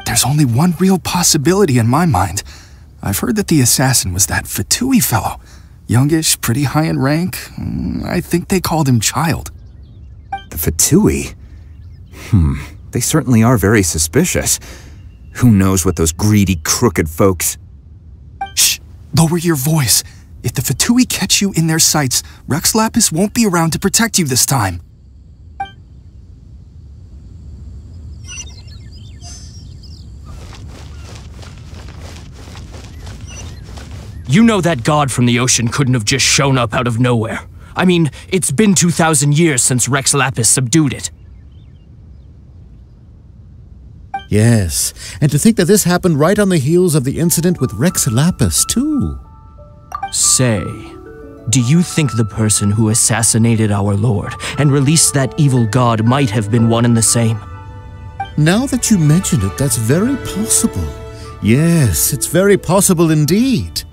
There's only one real possibility in my mind. I've heard that the assassin was that Fatui fellow. Youngish, pretty high in rank. I think they called him Child. The Fatui? They certainly are very suspicious. Who knows what those greedy, crooked folks... Shh! Lower your voice. If the Fatui catch you in their sights, Rex Lapis won't be around to protect you this time. You know that god from the ocean couldn't have just shown up out of nowhere. I mean, it's been 2,000 years since Rex Lapis subdued it. Yes, and to think that this happened right on the heels of the incident with Rex Lapis, too. Say, do you think the person who assassinated our lord and released that evil god might have been one and the same? Now that you mention it, that's very possible. Yes, it's very possible indeed.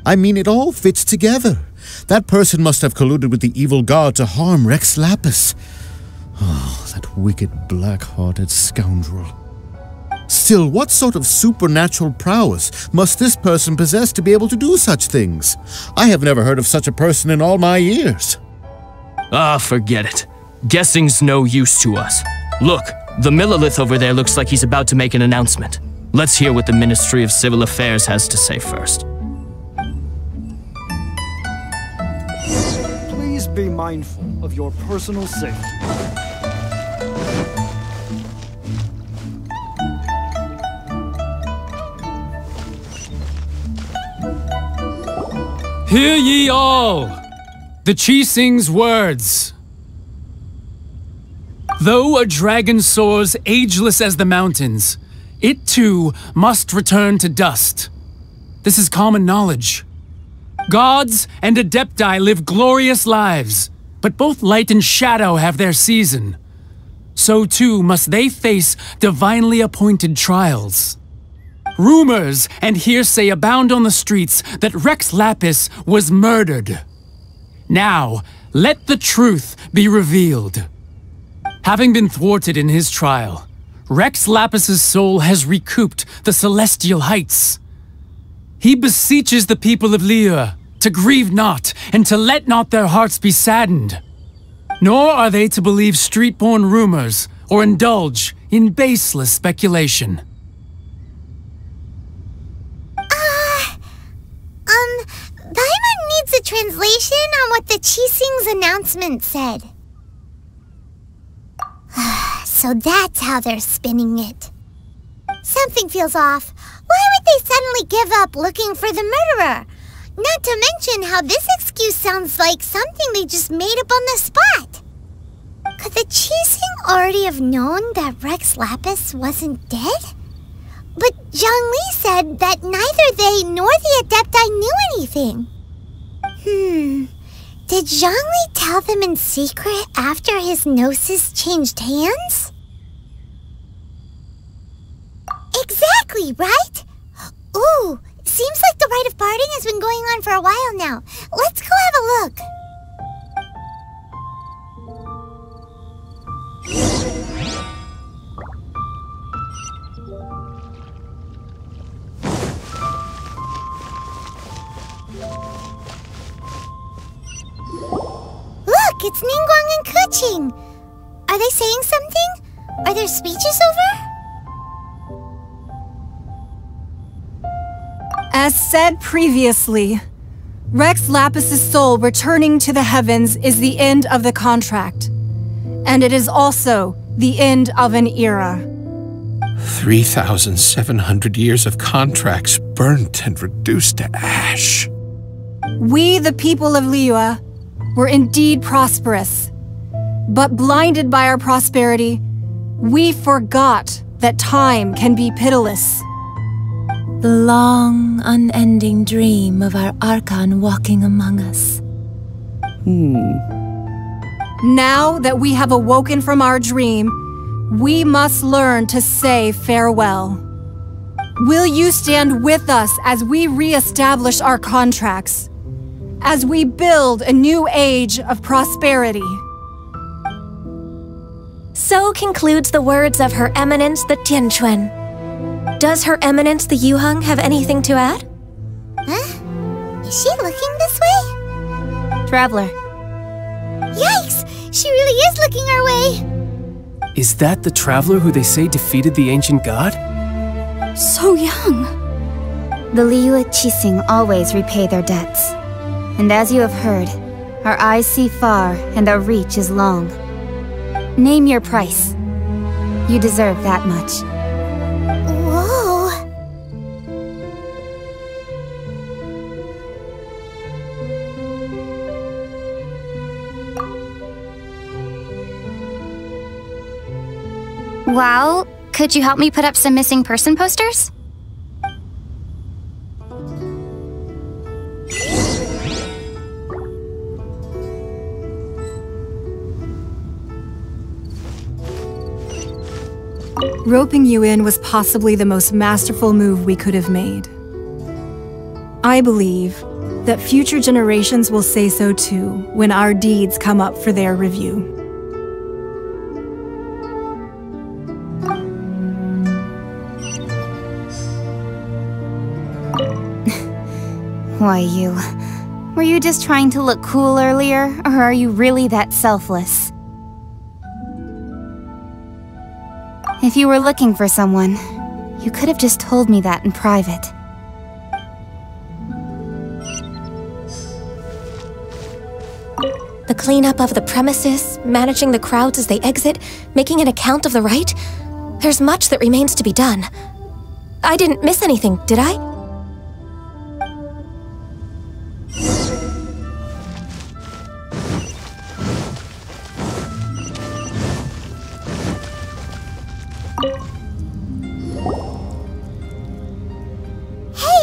I mean, it all fits together. That person must have colluded with the evil god to harm Rex Lapis. Oh, that wicked, black-hearted scoundrel. Still, what sort of supernatural prowess must this person possess to be able to do such things? I have never heard of such a person in all my years. Ah, forget it. Guessing's no use to us. Look, the Millelith over there looks like he's about to make an announcement. Let's hear what the Ministry of Civil Affairs has to say first. Please be mindful of your personal safety. Hear ye all, the Qixing's words. Though a dragon soars ageless as the mountains, it too must return to dust. This is common knowledge. Gods and Adepti live glorious lives, but both light and shadow have their season. So too must they face divinely appointed trials. Rumors and hearsay abound on the streets that Rex Lapis was murdered. Now, let the truth be revealed. Having been thwarted in his trial, Rex Lapis's soul has recouped the celestial heights. He beseeches the people of Liyue to grieve not and to let not their hearts be saddened. Nor are they to believe street-born rumors or indulge in baseless speculation. Paimon needs a translation on what the Qixing's announcement said. So that's how they're spinning it. Something feels off. Why would they suddenly give up looking for the murderer? Not to mention how this excuse sounds like something they just made up on the spot. Could the Qixing already have known that Rex Lapis wasn't dead? But Zhongli said that neither they nor the Adepti knew anything. Did Zhongli tell them in secret after his gnosis changed hands? Exactly, right? Ooh, seems like the rite of parting has been going on for a while now. Let's go have a look. Look, it's Ningguang and Keqing. Are they saying something? Are their speeches over? As said previously, Rex Lapis's soul returning to the heavens is the end of the contract. And it is also the end of an era. 3,700 years of contracts burnt and reduced to ash. We, the people of Liyue, were indeed prosperous. But blinded by our prosperity, we forgot that time can be pitiless. The long, unending dream of our Archon walking among us. Now that we have awoken from our dream, we must learn to say farewell. Will you stand with us as we re-establish our contracts? As we build a new age of prosperity? So concludes the words of Her Eminence the Tianquan. Does Her Eminence the Yuheng have anything to add? Huh? Is she looking this way? Traveler. Yikes! She really is looking our way! Is that the traveler who they say defeated the ancient god? So young! The Liyue Qixing always repay their debts. And as you have heard, our eyes see far and our reach is long. Name your price. You deserve that much. Whoa! Well, could you help me put up some missing person posters? Roping you in was possibly the most masterful move we could have made. I believe that future generations will say so too when our deeds come up for their review. Why, you... Were you just trying to look cool earlier, or are you really that selfless? If you were looking for someone, you could have just told me that in private. The cleanup of the premises, managing the crowds as they exit, making an account of the rite. There's much that remains to be done. I didn't miss anything, did I?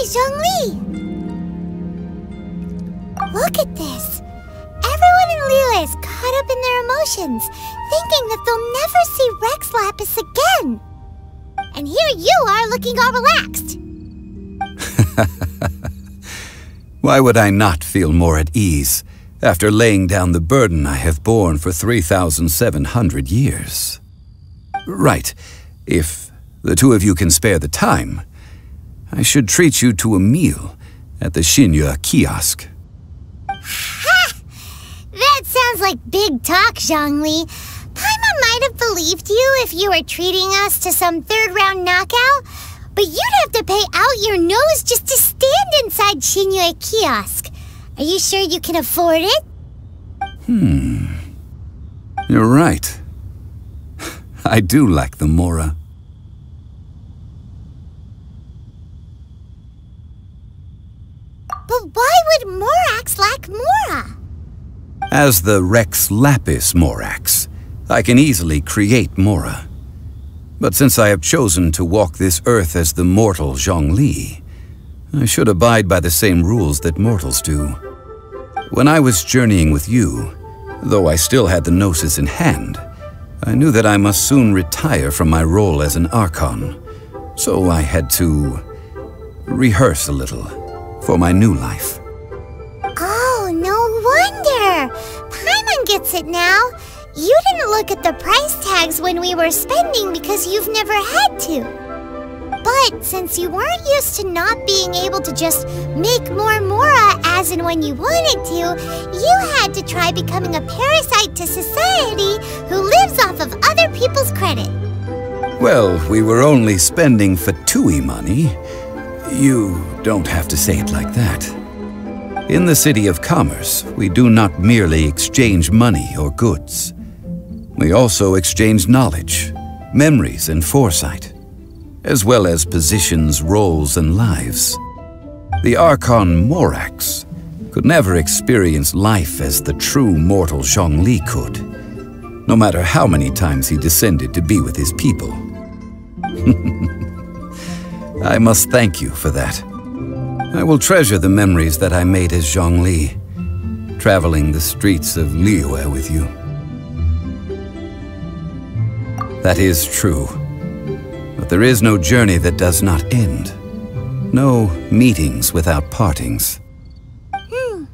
Zhongli! Look at this! Everyone in Liyue is caught up in their emotions, thinking that they'll never see Rex Lapis again! And here you are looking all relaxed! Why would I not feel more at ease after laying down the burden I have borne for 3,700 years? Right, if the two of you can spare the time, I should treat you to a meal at the Xinyue kiosk. Ha! That sounds like big talk, Zhongli. Paimon might have believed you if you were treating us to some third-round knockout, but you'd have to pay out your nose just to stand inside Xinyue kiosk. Are you sure you can afford it? You're right. I do like the Mora. But why would Morax lack Mora? As the Rex Lapis Morax, I can easily create Mora. But since I have chosen to walk this earth as the mortal Zhongli, I should abide by the same rules that mortals do. When I was journeying with you, though I still had the Gnosis in hand, I knew that I must soon retire from my role as an Archon, so I had to rehearse a little for my new life. Oh, no wonder! Paimon gets it now. You didn't look at the price tags when we were spending because you've never had to. But since you weren't used to not being able to just make more Mora as and when you wanted to, you had to try becoming a parasite to society who lives off of other people's credit. Well, we were only spending Fatui money. You don't have to say it like that. In the City of Commerce, we do not merely exchange money or goods. We also exchange knowledge, memories, and foresight, as well as positions, roles, and lives. The Archon Morax could never experience life as the true mortal Zhongli could, no matter how many times he descended to be with his people. I must thank you for that. I will treasure the memories that I made as Zhongli, traveling the streets of Liyue with you. That is true. But there is no journey that does not end. No meetings without partings. Paimon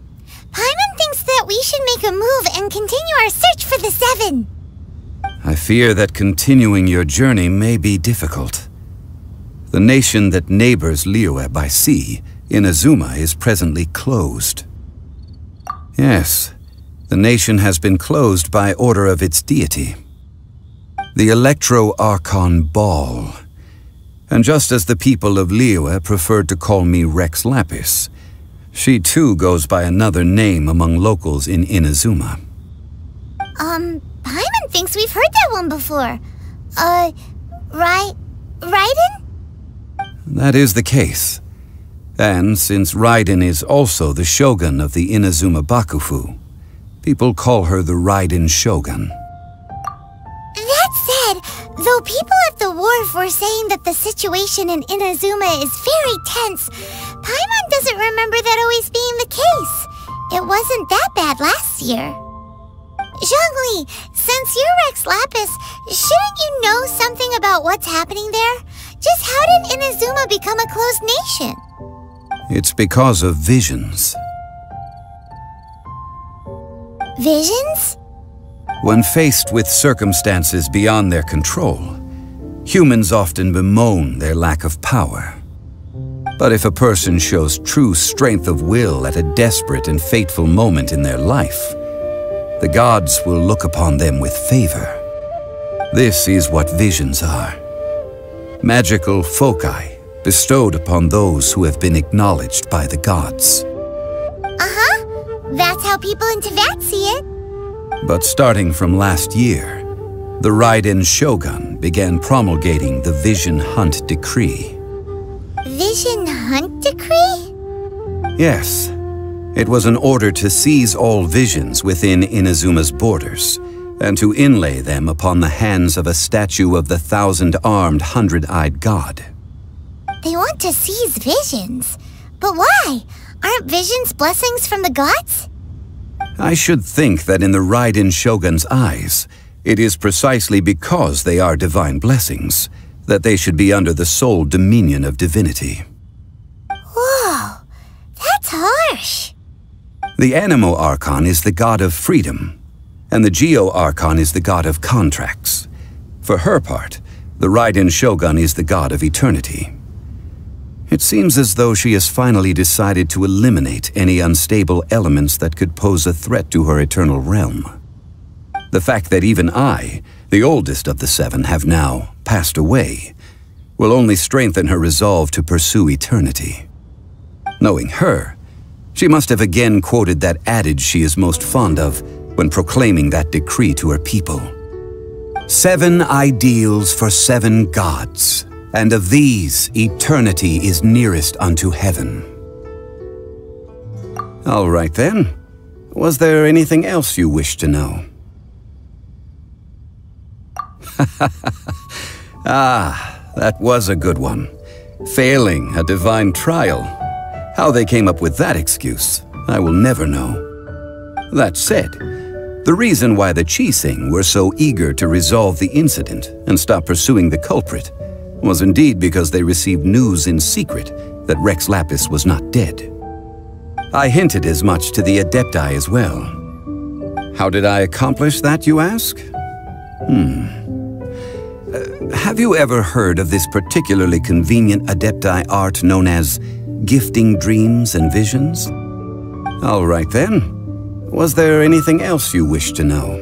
thinks that we should make a move and continue our search for the Seven. I fear that continuing your journey may be difficult. The nation that neighbors Liyue by sea, Inazuma, is presently closed. Yes, the nation has been closed by order of its deity, the Electro-Archon Ball. And just as the people of Liyue preferred to call me Rex Lapis, she too goes by another name among locals in Inazuma. Paimon thinks we've heard that one before. Raiden? That is the case. And since Raiden is also the shogun of the Inazuma Bakufu, people call her the Raiden Shogun. That said, though people at the wharf were saying that the situation in Inazuma is very tense, Paimon doesn't remember that always being the case. It wasn't that bad last year. Zhongli, since you're Rex Lapis, shouldn't you know something about what's happening there? Just how did Inazuma become a closed nation? It's because of visions. Visions? When faced with circumstances beyond their control, humans often bemoan their lack of power. But if a person shows true strength of will at a desperate and fateful moment in their life, the gods will look upon them with favor. This is what visions are. Magical foci bestowed upon those who have been acknowledged by the gods. That's how people in Teyvat see it. But starting from last year, the Raiden Shogun began promulgating the Vision Hunt Decree. Vision Hunt Decree? Yes. It was an order to seize all visions within Inazuma's borders, and to inlay them upon the hands of a statue of the 1,000-armed, 100-eyed god. They want to seize visions. But why? Aren't visions blessings from the gods? I should think that in the Raiden Shogun's eyes, it is precisely because they are divine blessings that they should be under the sole dominion of divinity. Whoa, that's harsh. The Animo Archon is the god of freedom, and the Geo Archon is the god of contracts. For her part, the Raiden Shogun is the god of eternity. It seems as though she has finally decided to eliminate any unstable elements that could pose a threat to her eternal realm. The fact that even I, the oldest of the seven, have now passed away, will only strengthen her resolve to pursue eternity. Knowing her, she must have again quoted that adage she is most fond of when proclaiming that decree to her people. 7 ideals for 7 gods, and of these, eternity is nearest unto heaven. All right then. Was there anything else you wished to know? That was a good one. Failing a divine trial. How they came up with that excuse, I will never know. That said, the reason why the Qixing were so eager to resolve the incident and stop pursuing the culprit was indeed because they received news in secret that Rex Lapis was not dead. I hinted as much to the Adepti as well. How did I accomplish that, you ask? Have you ever heard of this particularly convenient Adepti art known as gifting dreams and visions? All right then. Was there anything else you wish to know?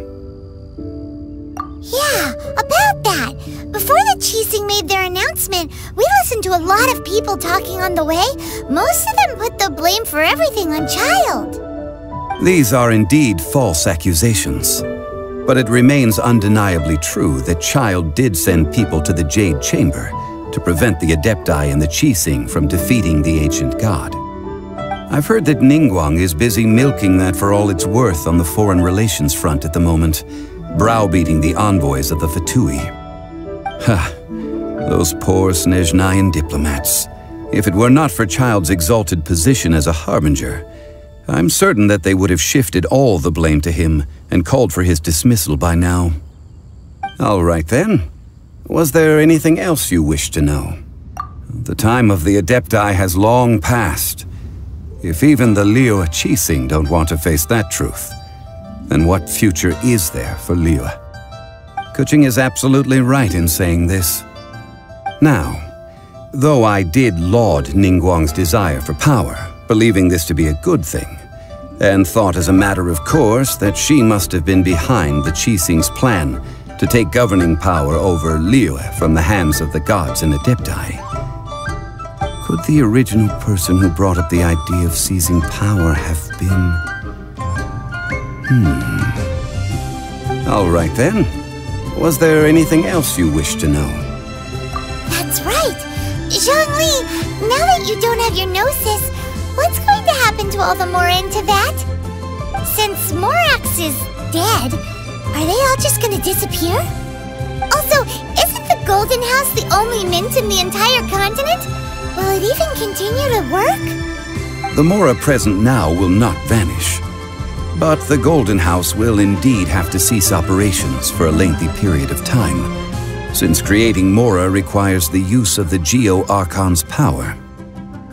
Yeah, about that. Before the Qixing made their announcement, we listened to a lot of people talking on the way. Most of them put the blame for everything on Child. These are indeed false accusations. But it remains undeniably true that Child did send people to the Jade Chamber to prevent the Adepti and the Qixing from defeating the ancient god. I've heard that Ningguang is busy milking that for all it's worth on the foreign relations front at the moment, browbeating the envoys of the Fatui. Those poor Snezhnayan diplomats. If it were not for Child's exalted position as a harbinger, I'm certain that they would have shifted all the blame to him and called for his dismissal by now. All right then. Was there anything else you wish to know? The time of the Adepti has long passed. If even the Liyue Qixing don't want to face that truth, then what future is there for Liyue? Keqing is absolutely right in saying this. Now, though I did laud Ningguang's desire for power, believing this to be a good thing, and thought as a matter of course that she must have been behind the Qixing's plan to take governing power over Liyue from the hands of the gods and Adepti. Could the original person who brought up the idea of seizing power have been... All right then. Was there anything else you wish to know? That's right! Zhongli, now that you don't have your gnosis, what's going to happen to all the Mora in Teyvat? Since Morax is dead, are they all just gonna disappear? Also, isn't the Golden House the only mint in the entire continent? Will it even continue to work? The Mora present now will not vanish. But the Golden House will indeed have to cease operations for a lengthy period of time, since creating Mora requires the use of the Geo-Archon's power.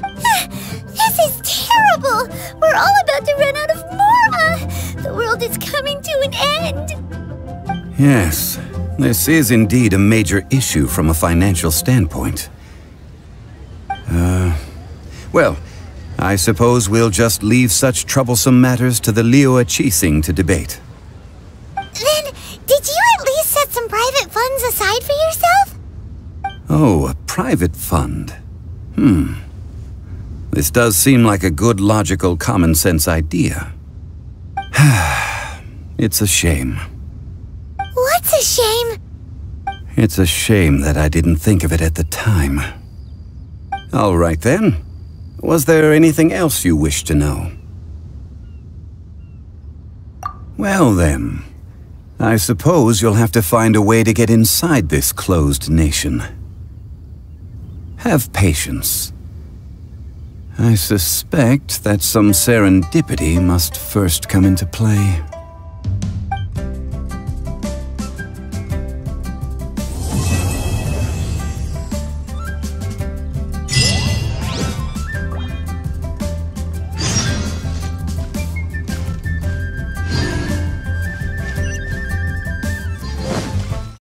This is terrible! We're all about to run out of Mora! The world is coming to an end! Yes, this is indeed a major issue from a financial standpoint. Well, I suppose we'll just leave such troublesome matters to the Liyue Qixing to debate. Then, did you at least set some private funds aside for yourself? Oh, a private fund. This does seem like a good, logical, common-sense idea. It's a shame. What's a shame? It's a shame that I didn't think of it at the time. All right then. Was there anything else you wish to know? Well then, I suppose you'll have to find a way to get inside this closed nation. Have patience. I suspect that some serendipity must first come into play.